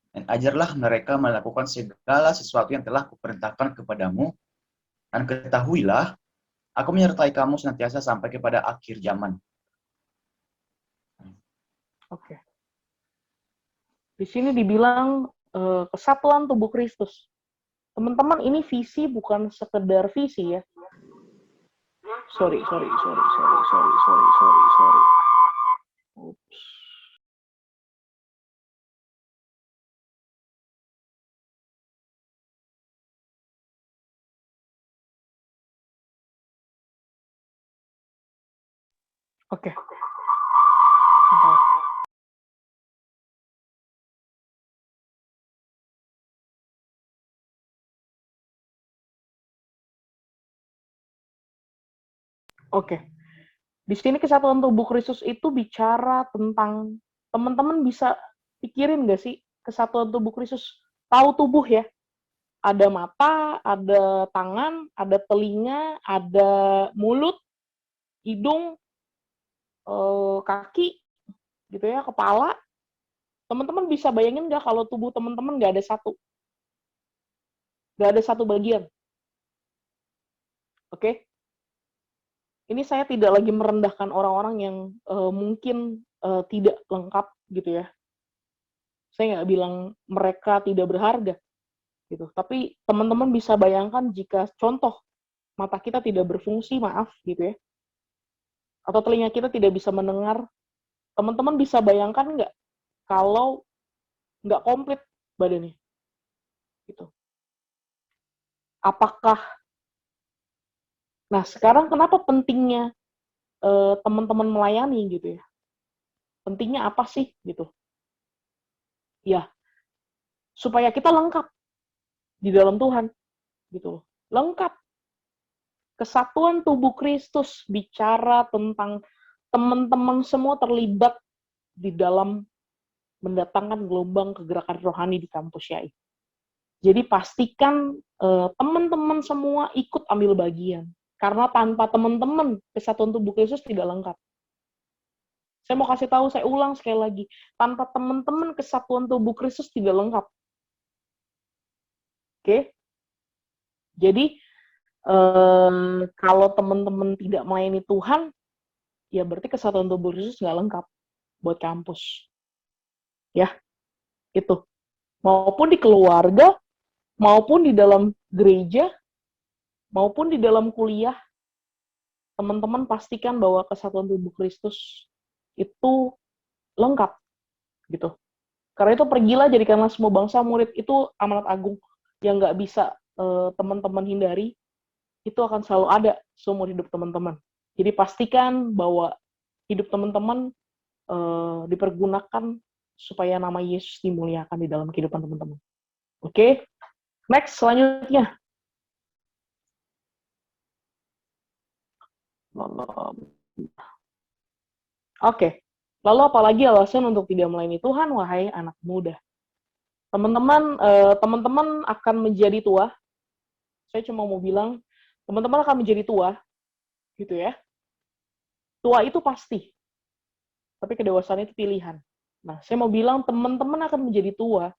Dan ajarlah mereka melakukan segala sesuatu yang telah kuperintahkan kepadamu, dan ketahuilah, aku menyertai kamu senantiasa sampai kepada akhir zaman. Oke. Di sini dibilang kesatuan tubuh Kristus. Teman-teman, ini visi bukan sekedar visi ya. Sorry. Oops. Oke. Bentar. Oke. Di sini kesatuan tubuh Kristus itu bicara tentang, teman-teman bisa pikirin nggak sih kesatuan tubuh Kristus? Tahu tubuh ya? Ada mata, ada tangan, ada telinga, ada mulut, hidung, kaki, gitu ya, kepala. Teman-teman bisa bayangin nggak kalau tubuh teman-teman nggak ada satu? Nggak ada satu bagian. Oke? Ini saya tidak lagi merendahkan orang-orang yang mungkin tidak lengkap gitu ya. Saya nggak bilang mereka tidak berharga gitu. Tapi teman-teman bisa bayangkan jika contoh mata kita tidak berfungsi, maaf gitu ya, atau telinga kita tidak bisa mendengar, teman-teman bisa bayangkan nggak kalau nggak komplit badannya gitu. Apakah, nah sekarang kenapa pentingnya teman-teman melayani gitu ya? Pentingnya apa sih gitu? Ya, supaya kita lengkap di dalam Tuhan gitu. Lengkap. Kesatuan tubuh Kristus bicara tentang teman-teman semua terlibat di dalam mendatangkan gelombang kegerakan rohani di kampus YAI. Jadi pastikan teman-teman semua ikut ambil bagian. Karena tanpa teman-teman, kesatuan tubuh Kristus tidak lengkap. Saya mau kasih tahu, saya ulang sekali lagi. Tanpa teman-teman, kesatuan tubuh Kristus tidak lengkap. Oke? Jadi, kalau teman-teman tidak melayani Tuhan, ya berarti kesatuan tubuh Kristus nggak lengkap buat kampus. Ya, itu. Maupun di keluarga, maupun di dalam gereja, maupun di dalam kuliah, teman-teman pastikan bahwa kesatuan tubuh Kristus itu lengkap, gitu. Karena itu pergilah jadikanlah semua bangsa murid, itu amanat agung yang nggak bisa teman-teman hindari, itu akan selalu ada seumur hidup teman-teman. Jadi pastikan bahwa hidup teman-teman dipergunakan supaya nama Yesus dimuliakan di dalam kehidupan teman-teman. Oke? Next, selanjutnya. Oke. Lalu apalagi alasan untuk tidak melayani Tuhan, wahai anak muda? Teman-teman akan menjadi tua. Saya cuma mau bilang, teman-teman akan menjadi tua, gitu ya. Tua itu pasti, tapi kedewasaan itu pilihan. Nah, saya mau bilang teman-teman akan menjadi tua.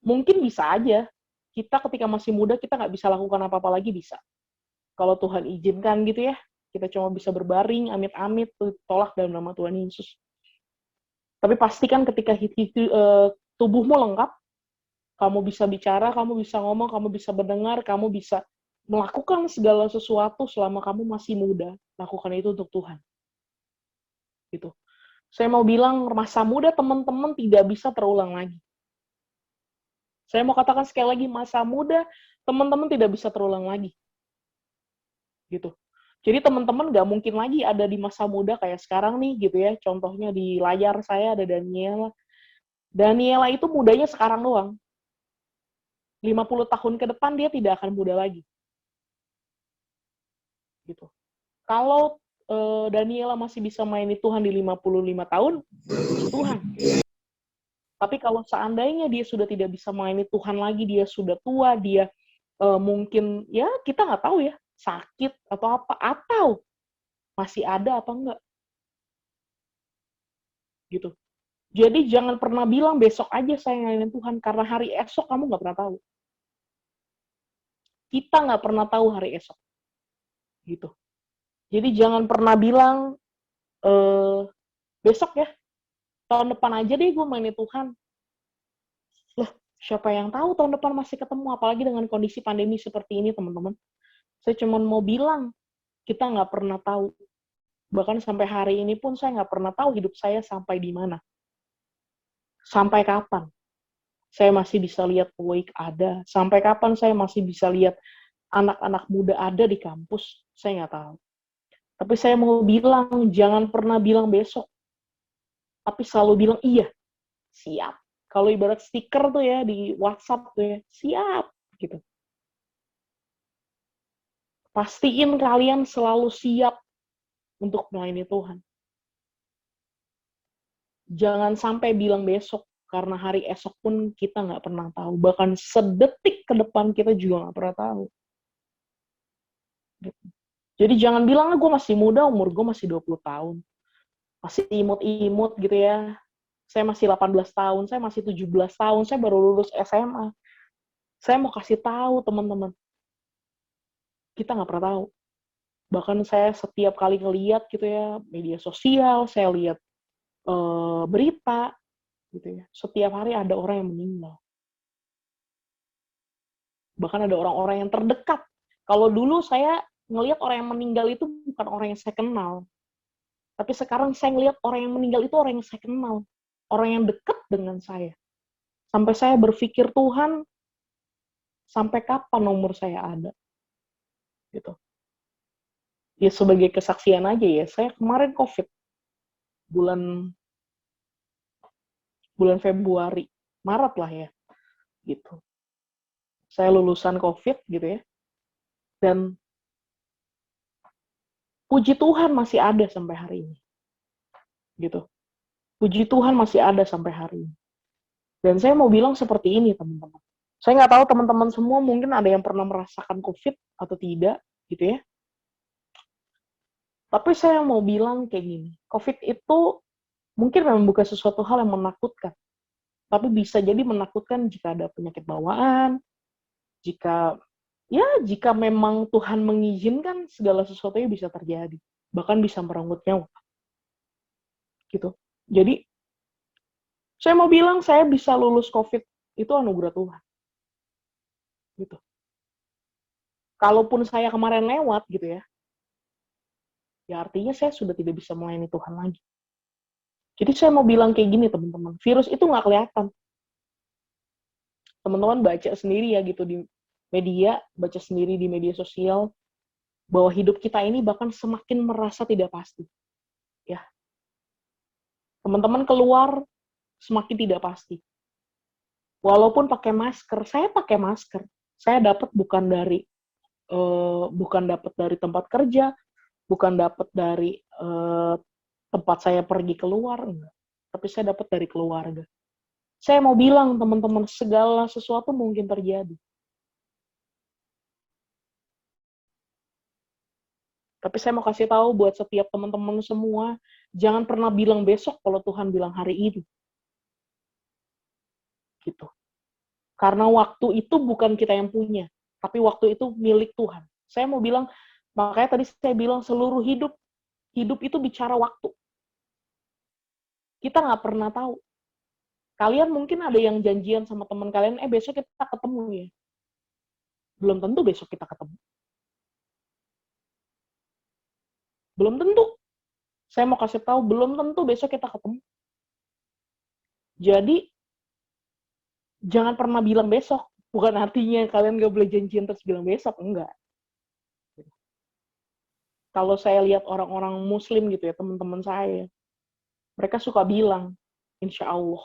Mungkin bisa aja, kita ketika masih muda, kita nggak bisa lakukan apa-apa lagi, bisa. Kalau Tuhan izinkan gitu ya, kita cuma bisa berbaring, amit-amit, tolak dalam nama Tuhan Yesus. Tapi pastikan ketika tubuhmu lengkap, kamu bisa bicara, kamu bisa ngomong, kamu bisa mendengar, kamu bisa melakukan segala sesuatu selama kamu masih muda. Lakukan itu untuk Tuhan. Gitu. Saya mau bilang, masa muda teman-teman tidak bisa terulang lagi. Saya mau katakan sekali lagi, masa muda teman-teman tidak bisa terulang lagi. Gitu. Jadi teman-teman nggak mungkin lagi ada di masa muda kayak sekarang nih, gitu ya. Contohnya di layar saya ada Daniela. Daniela itu mudanya sekarang doang. 50 tahun ke depan dia tidak akan muda lagi. Gitu. Kalau Daniela masih bisa main Tuhan di 55 tahun, Tuhan. Tapi kalau seandainya dia sudah tidak bisa main Tuhan lagi, dia sudah tua, dia mungkin, ya kita nggak tahu ya, sakit atau apa, atau masih ada apa enggak. Gitu. Jadi jangan pernah bilang besok aja saya ngelayanin Tuhan, karena hari esok kamu nggak pernah tahu. Kita nggak pernah tahu hari esok. Gitu. Jadi jangan pernah bilang, besok ya, tahun depan aja deh gue mainin Tuhan. Loh, siapa yang tahu tahun depan masih ketemu, apalagi dengan kondisi pandemi seperti ini, teman-teman. Saya cuma mau bilang, kita nggak pernah tahu. Bahkan sampai hari ini pun saya nggak pernah tahu hidup saya sampai di mana. Sampai kapan saya masih bisa lihat Weik ada. Sampai kapan saya masih bisa lihat anak-anak muda ada di kampus. Saya nggak tahu. Tapi saya mau bilang, jangan pernah bilang besok. Tapi selalu bilang, iya, siap. Kalau ibarat stiker tuh ya, di WhatsApp tuh ya, siap. Gitu. Pastiin kalian selalu siap untuk melayani Tuhan. Jangan sampai bilang besok, karena hari esok pun kita nggak pernah tahu. Bahkan sedetik ke depan kita juga nggak pernah tahu. Gitu. Jadi jangan bilang, gue masih muda, umur gue masih 20 tahun. Masih imut-imut gitu ya. Saya masih 18 tahun, saya masih 17 tahun, saya baru lulus SMA. Saya mau kasih tahu teman-teman, kita nggak pernah tahu. Bahkan saya setiap kali ngeliat gitu ya, media sosial, saya lihat berita, gitu ya. Setiap hari ada orang yang meninggal. Bahkan ada orang-orang yang terdekat. Kalau dulu saya ngelihat orang yang meninggal itu bukan orang yang saya kenal. Tapi sekarang saya ngelihat orang yang meninggal itu orang yang saya kenal. Orang yang dekat dengan saya. Sampai saya berpikir, Tuhan, sampai kapan umur saya ada? Gitu. Ya sebagai kesaksian aja ya, saya kemarin COVID. Bulan Februari, Maret lah ya, gitu. Saya lulusan COVID gitu ya, dan puji Tuhan masih ada sampai hari ini, gitu. Puji Tuhan masih ada sampai hari ini. Dan saya mau bilang seperti ini, teman-teman. Saya nggak tahu teman-teman semua mungkin ada yang pernah merasakan COVID atau tidak, gitu ya. Tapi saya mau bilang kayak gini, COVID itu mungkin memang bukan sesuatu hal yang menakutkan. Tapi bisa jadi menakutkan jika ada penyakit bawaan, jika memang Tuhan mengizinkan segala sesuatunya bisa terjadi. Bahkan bisa merenggut nyawa. Gitu. Jadi, saya mau bilang saya bisa lulus COVID itu anugerah Tuhan. Gitu. Kalaupun saya kemarin lewat gitu ya artinya saya sudah tidak bisa melayani Tuhan lagi. Jadi saya mau bilang kayak gini teman-teman, virus itu nggak kelihatan. Teman-teman baca sendiri ya gitu di media, baca sendiri di media sosial, bahwa hidup kita ini bahkan semakin merasa tidak pasti. Ya. Teman-teman keluar semakin tidak pasti. Walaupun pakai masker, saya pakai masker. Saya dapat bukan dapat dari tempat kerja, bukan dapat dari tempat saya pergi keluar, enggak. Tapi saya dapat dari keluarga. Saya mau bilang, teman-teman, segala sesuatu mungkin terjadi. Tapi saya mau kasih tahu buat setiap teman-teman semua, jangan pernah bilang besok kalau Tuhan bilang hari ini. Gitu. Karena waktu itu bukan kita yang punya, tapi waktu itu milik Tuhan. Saya mau bilang, makanya tadi saya bilang seluruh hidup itu bicara waktu. Kita nggak pernah tahu. Kalian mungkin ada yang janjian sama teman kalian, besok kita ketemu ya. Belum tentu besok kita ketemu. Belum tentu. Saya mau kasih tahu, belum tentu besok kita ketemu. Jadi, jangan pernah bilang besok. Bukan artinya kalian nggak boleh janjian terus bilang besok. Enggak. Kalau saya lihat orang-orang muslim gitu ya, teman-teman saya, mereka suka bilang, insya Allah.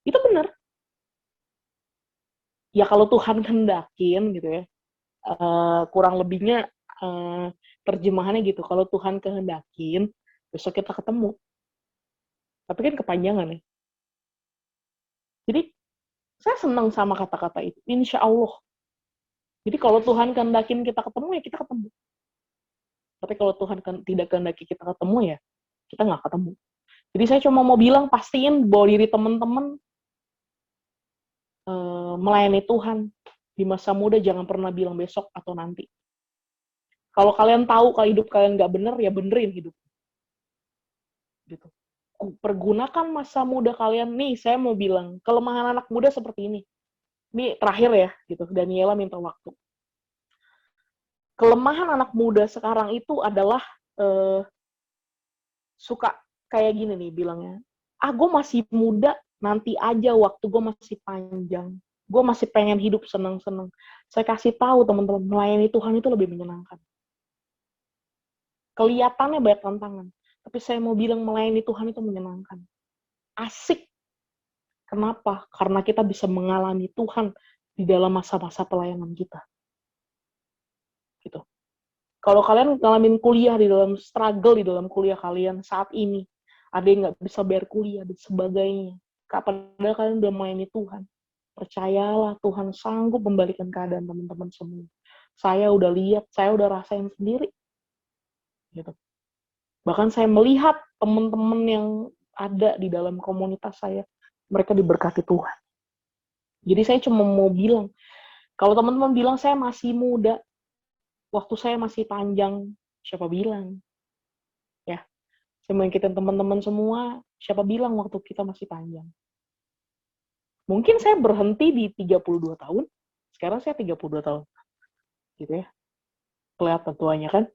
Itu benar. Ya kalau Tuhan kehendakin gitu ya, kurang lebihnya terjemahannya gitu, kalau Tuhan kehendakin, besok kita ketemu. Tapi kan kepanjangan ya. Jadi, saya senang sama kata-kata itu, insya Allah. Jadi kalau Tuhan kehendakin kita ketemu, ya kita ketemu. Tapi kalau Tuhan tidak kehendaki kita ketemu, ya kita nggak ketemu. Jadi saya cuma mau bilang, pastiin bahwa diri teman-teman melayani Tuhan di masa muda. Jangan pernah bilang besok atau nanti. Kalau kalian tahu kalau hidup kalian nggak bener, ya benerin hidup. Gitu. Pergunakan masa muda kalian. Nih, saya mau bilang, kelemahan anak muda seperti ini. Ini terakhir ya, gitu. Daniela minta waktu. Kelemahan anak muda sekarang itu adalah suka kayak gini nih bilangnya. Gue masih muda, nanti aja waktu gue masih panjang. Gue masih pengen hidup senang-senang. Saya kasih tahu teman-teman, melayani Tuhan itu lebih menyenangkan. Kelihatannya banyak tantangan, tapi saya mau bilang melayani Tuhan itu menyenangkan. Asik. Kenapa? Karena kita bisa mengalami Tuhan di dalam masa-masa pelayanan kita. Gitu. Kalau kalian ngalamin kuliah di dalam struggle di dalam kuliah kalian saat ini, ada yang nggak bisa bayar kuliah dan sebagainya. Padahal kalian udah melayani Tuhan. Percayalah Tuhan sanggup membalikan keadaan teman-teman semua. Saya udah lihat, saya udah rasain sendiri. Gitu. Bahkan saya melihat teman-teman yang ada di dalam komunitas saya, mereka diberkati Tuhan. Jadi saya cuma mau bilang, kalau teman-teman bilang saya masih muda, waktu saya masih panjang, siapa bilang? Ya, saya mau ingetin teman-teman semua, siapa bilang waktu kita masih panjang? Mungkin saya berhenti di 32 tahun, sekarang saya 32 tahun. Gitu ya. Kelihatan tuanya kan?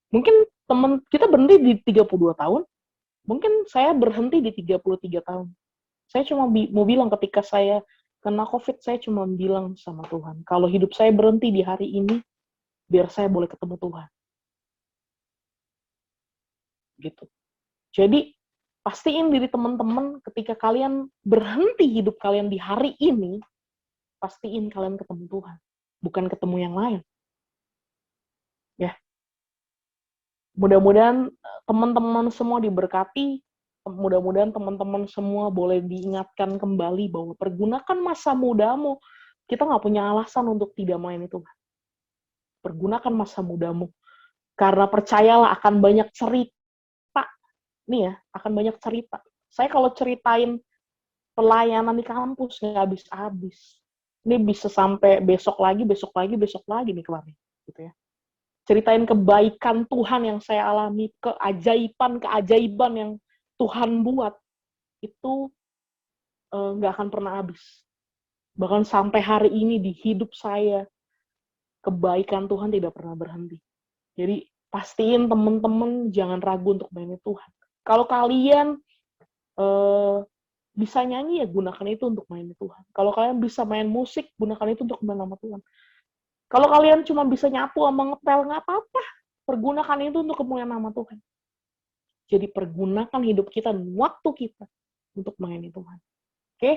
Mungkin teman kita berhenti di 32 tahun, mungkin saya berhenti di 33 tahun. Saya cuma mau bilang ketika saya kena COVID, saya cuma bilang sama Tuhan, kalau hidup saya berhenti di hari ini, biar saya boleh ketemu Tuhan. Gitu. Jadi, pastiin diri teman-teman ketika kalian berhenti hidup kalian di hari ini, pastiin kalian ketemu Tuhan, bukan ketemu yang lain. Ya. Mudah-mudahan teman-teman semua diberkati, mudah-mudahan teman-teman semua boleh diingatkan kembali bahwa pergunakan masa mudamu. Kita nggak punya alasan untuk tidak melayani Tuhan. Pergunakan masa mudamu. Karena percayalah akan banyak cerita. Nih ya, akan banyak cerita. Saya kalau ceritain pelayanan di kampus nggak habis-habis. Ini bisa sampai besok lagi nih kemarin. Gitu ya. Ceritain kebaikan Tuhan yang saya alami, keajaiban yang Tuhan buat, itu nggak akan pernah habis. Bahkan sampai hari ini di hidup saya, kebaikan Tuhan tidak pernah berhenti. Jadi, pastiin teman-teman jangan ragu untuk melayani Tuhan. Kalau kalian bisa nyanyi, ya gunakan itu untuk melayani Tuhan. Kalau kalian bisa main musik, gunakan itu untuk melayani nama Tuhan. Kalau kalian cuma bisa nyapu sama ngepel, nggak apa-apa. Pergunakan itu untuk kemuliaan nama Tuhan. Jadi pergunakan hidup kita dan waktu kita untuk melayani Tuhan. Oke?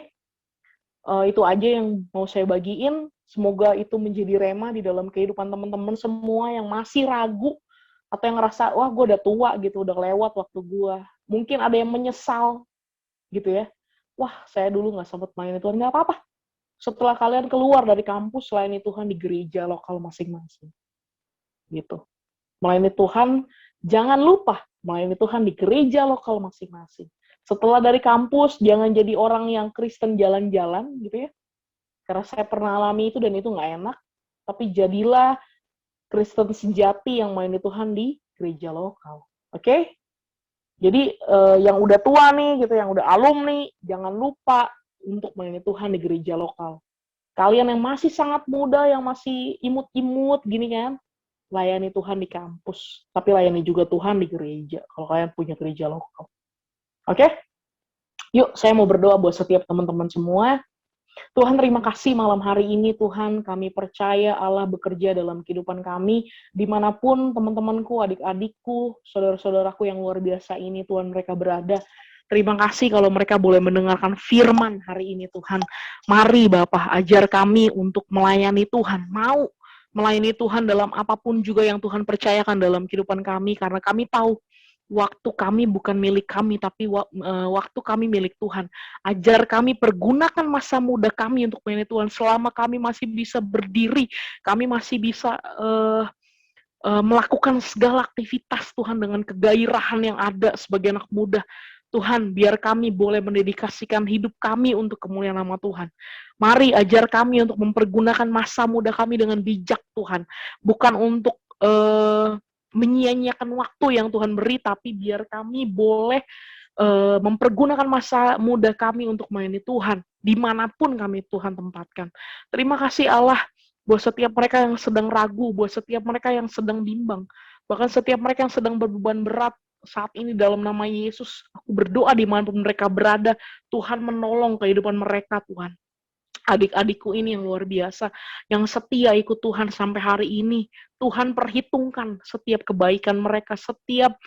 Itu aja yang mau saya bagiin. Semoga itu menjadi rema di dalam kehidupan teman-teman semua yang masih ragu atau yang ngerasa, wah gue udah tua gitu, udah lewat waktu gue. Mungkin ada yang menyesal gitu ya. Wah, saya dulu nggak sempat melayani Tuhan. Nggak apa-apa. Setelah kalian keluar dari kampus, melayani Tuhan di gereja lokal masing-masing. Gitu. Melayani Tuhan, jangan lupa melayani Tuhan di gereja lokal masing-masing. Setelah dari kampus, jangan jadi orang yang Kristen jalan-jalan, gitu ya. Karena saya pernah alami itu dan itu nggak enak. Tapi jadilah Kristen sejati yang melayani Tuhan di gereja lokal. Oke? Jadi yang udah tua nih, gitu, yang udah alumni, jangan lupa untuk melayani Tuhan di gereja lokal. Kalian yang masih sangat muda, yang masih imut-imut gini kan, layani Tuhan di kampus. Tapi layani juga Tuhan di gereja, kalau kalian punya gereja lokal. Oke? Yuk, saya mau berdoa buat setiap teman-teman semua. Tuhan, terima kasih malam hari ini, Tuhan. Kami percaya Allah bekerja dalam kehidupan kami, dimanapun teman-temanku, adik-adikku, saudara-saudaraku yang luar biasa ini, Tuhan, mereka berada. Terima kasih kalau mereka boleh mendengarkan firman hari ini, Tuhan. Mari Bapak, ajar kami untuk melayani Tuhan. Mau melayani Tuhan dalam apapun juga yang Tuhan percayakan dalam kehidupan kami, karena kami tahu waktu kami bukan milik kami, tapi waktu kami milik Tuhan. Ajar kami pergunakan masa muda kami untuk melayani Tuhan. Selama kami masih bisa berdiri, kami masih bisa melakukan segala aktivitas Tuhan dengan kegairahan yang ada sebagai anak muda. Tuhan, biar kami boleh mendedikasikan hidup kami untuk kemuliaan nama Tuhan. Mari ajar kami untuk mempergunakan masa muda kami dengan bijak, Tuhan. Bukan untuk menyia-nyiakan waktu yang Tuhan beri, tapi biar kami boleh mempergunakan masa muda kami untuk melayani Tuhan, dimanapun kami Tuhan tempatkan. Terima kasih Allah, buat setiap mereka yang sedang ragu, buat setiap mereka yang sedang bimbang, bahkan setiap mereka yang sedang berbeban berat, saat ini dalam nama Yesus, aku berdoa dimanapun mereka berada, Tuhan menolong kehidupan mereka, Tuhan. Adik-adikku ini yang luar biasa, yang setia ikut Tuhan sampai hari ini, Tuhan perhitungkan setiap kebaikan mereka, setiap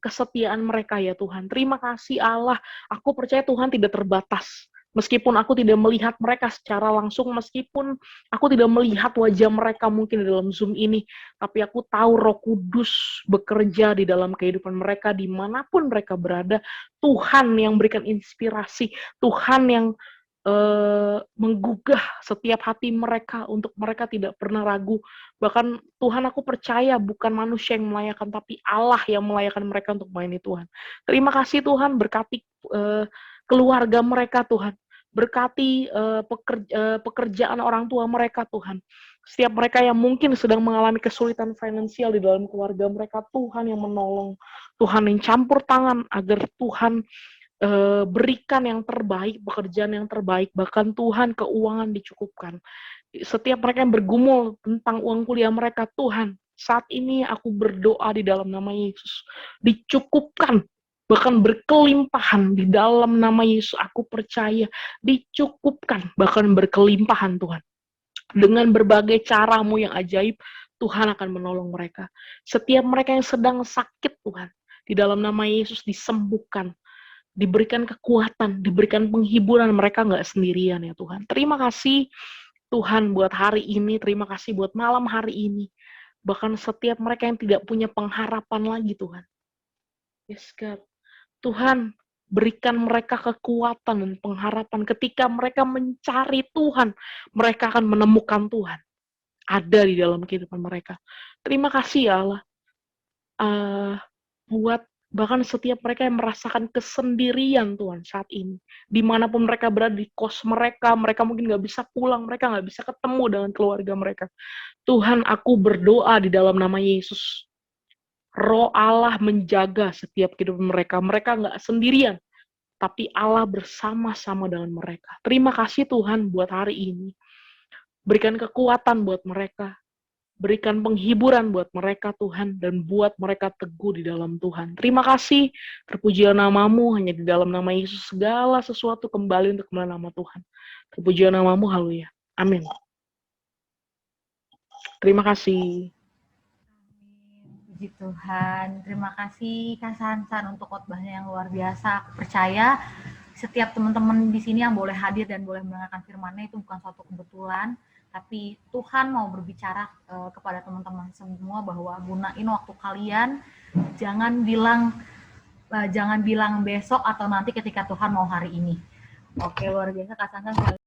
kesetiaan mereka ya Tuhan. Terima kasih Allah, aku percaya Tuhan tidak terbatas. Meskipun aku tidak melihat mereka secara langsung, meskipun aku tidak melihat wajah mereka mungkin di dalam Zoom ini, tapi aku tahu Roh Kudus bekerja di dalam kehidupan mereka dimanapun mereka berada. Tuhan yang berikan inspirasi, Tuhan yang menggugah setiap hati mereka untuk mereka tidak pernah ragu. Bahkan Tuhan, aku percaya bukan manusia yang melayakan, tapi Allah yang melayakan mereka untuk melayani Tuhan. Terima kasih Tuhan, berkati keluarga mereka Tuhan, berkati pekerjaan orang tua mereka Tuhan. Setiap mereka yang mungkin sedang mengalami kesulitan finansial di dalam keluarga mereka, Tuhan yang menolong, Tuhan yang campur tangan agar Tuhan berikan yang terbaik, pekerjaan yang terbaik, bahkan Tuhan keuangan dicukupkan. Setiap mereka yang bergumul tentang uang kuliah mereka, Tuhan, saat ini aku berdoa di dalam nama Yesus, dicukupkan, bahkan berkelimpahan di dalam nama Yesus, aku percaya, dicukupkan, bahkan berkelimpahan Tuhan. Dengan berbagai caramu yang ajaib, Tuhan akan menolong mereka. Setiap mereka yang sedang sakit, Tuhan, di dalam nama Yesus disembuhkan, diberikan kekuatan, diberikan penghiburan, mereka nggak sendirian ya Tuhan. Terima kasih Tuhan buat hari ini, terima kasih buat malam hari ini. Bahkan setiap mereka yang tidak punya pengharapan lagi Tuhan. Yes God. Tuhan, berikan mereka kekuatan dan pengharapan ketika mereka mencari Tuhan, mereka akan menemukan Tuhan. Ada di dalam kehidupan mereka. Terima kasih ya Allah. Buat bahkan setiap mereka yang merasakan kesendirian Tuhan saat ini, dimanapun mereka berada, di kos mereka mungkin nggak bisa pulang, mereka nggak bisa ketemu dengan keluarga mereka. Tuhan, aku berdoa di dalam nama Yesus, Roh Allah menjaga setiap kehidupan mereka, mereka nggak sendirian, tapi Allah bersama-sama dengan mereka. Terima kasih Tuhan buat hari ini, berikan kekuatan buat mereka, berikan penghiburan buat mereka Tuhan, dan buat mereka teguh di dalam Tuhan. Terima kasih, terpujilah namamu, hanya di dalam nama Yesus segala sesuatu kembali untuk kemuliaan nama Tuhan. Terpujilah namamu, haleluya. Amin. Terima kasih. Puji Tuhan. Terima kasih Kak Sansan untuk khotbahnya yang luar biasa. Aku percaya setiap teman-teman di sini yang boleh hadir dan boleh mendengarkan firman-Nya itu bukan suatu kebetulan, tapi Tuhan mau berbicara kepada teman-teman semua bahwa gunain waktu kalian, jangan bilang besok atau nanti ketika Tuhan mau hari ini. Oke, luar biasa Kak Sansan.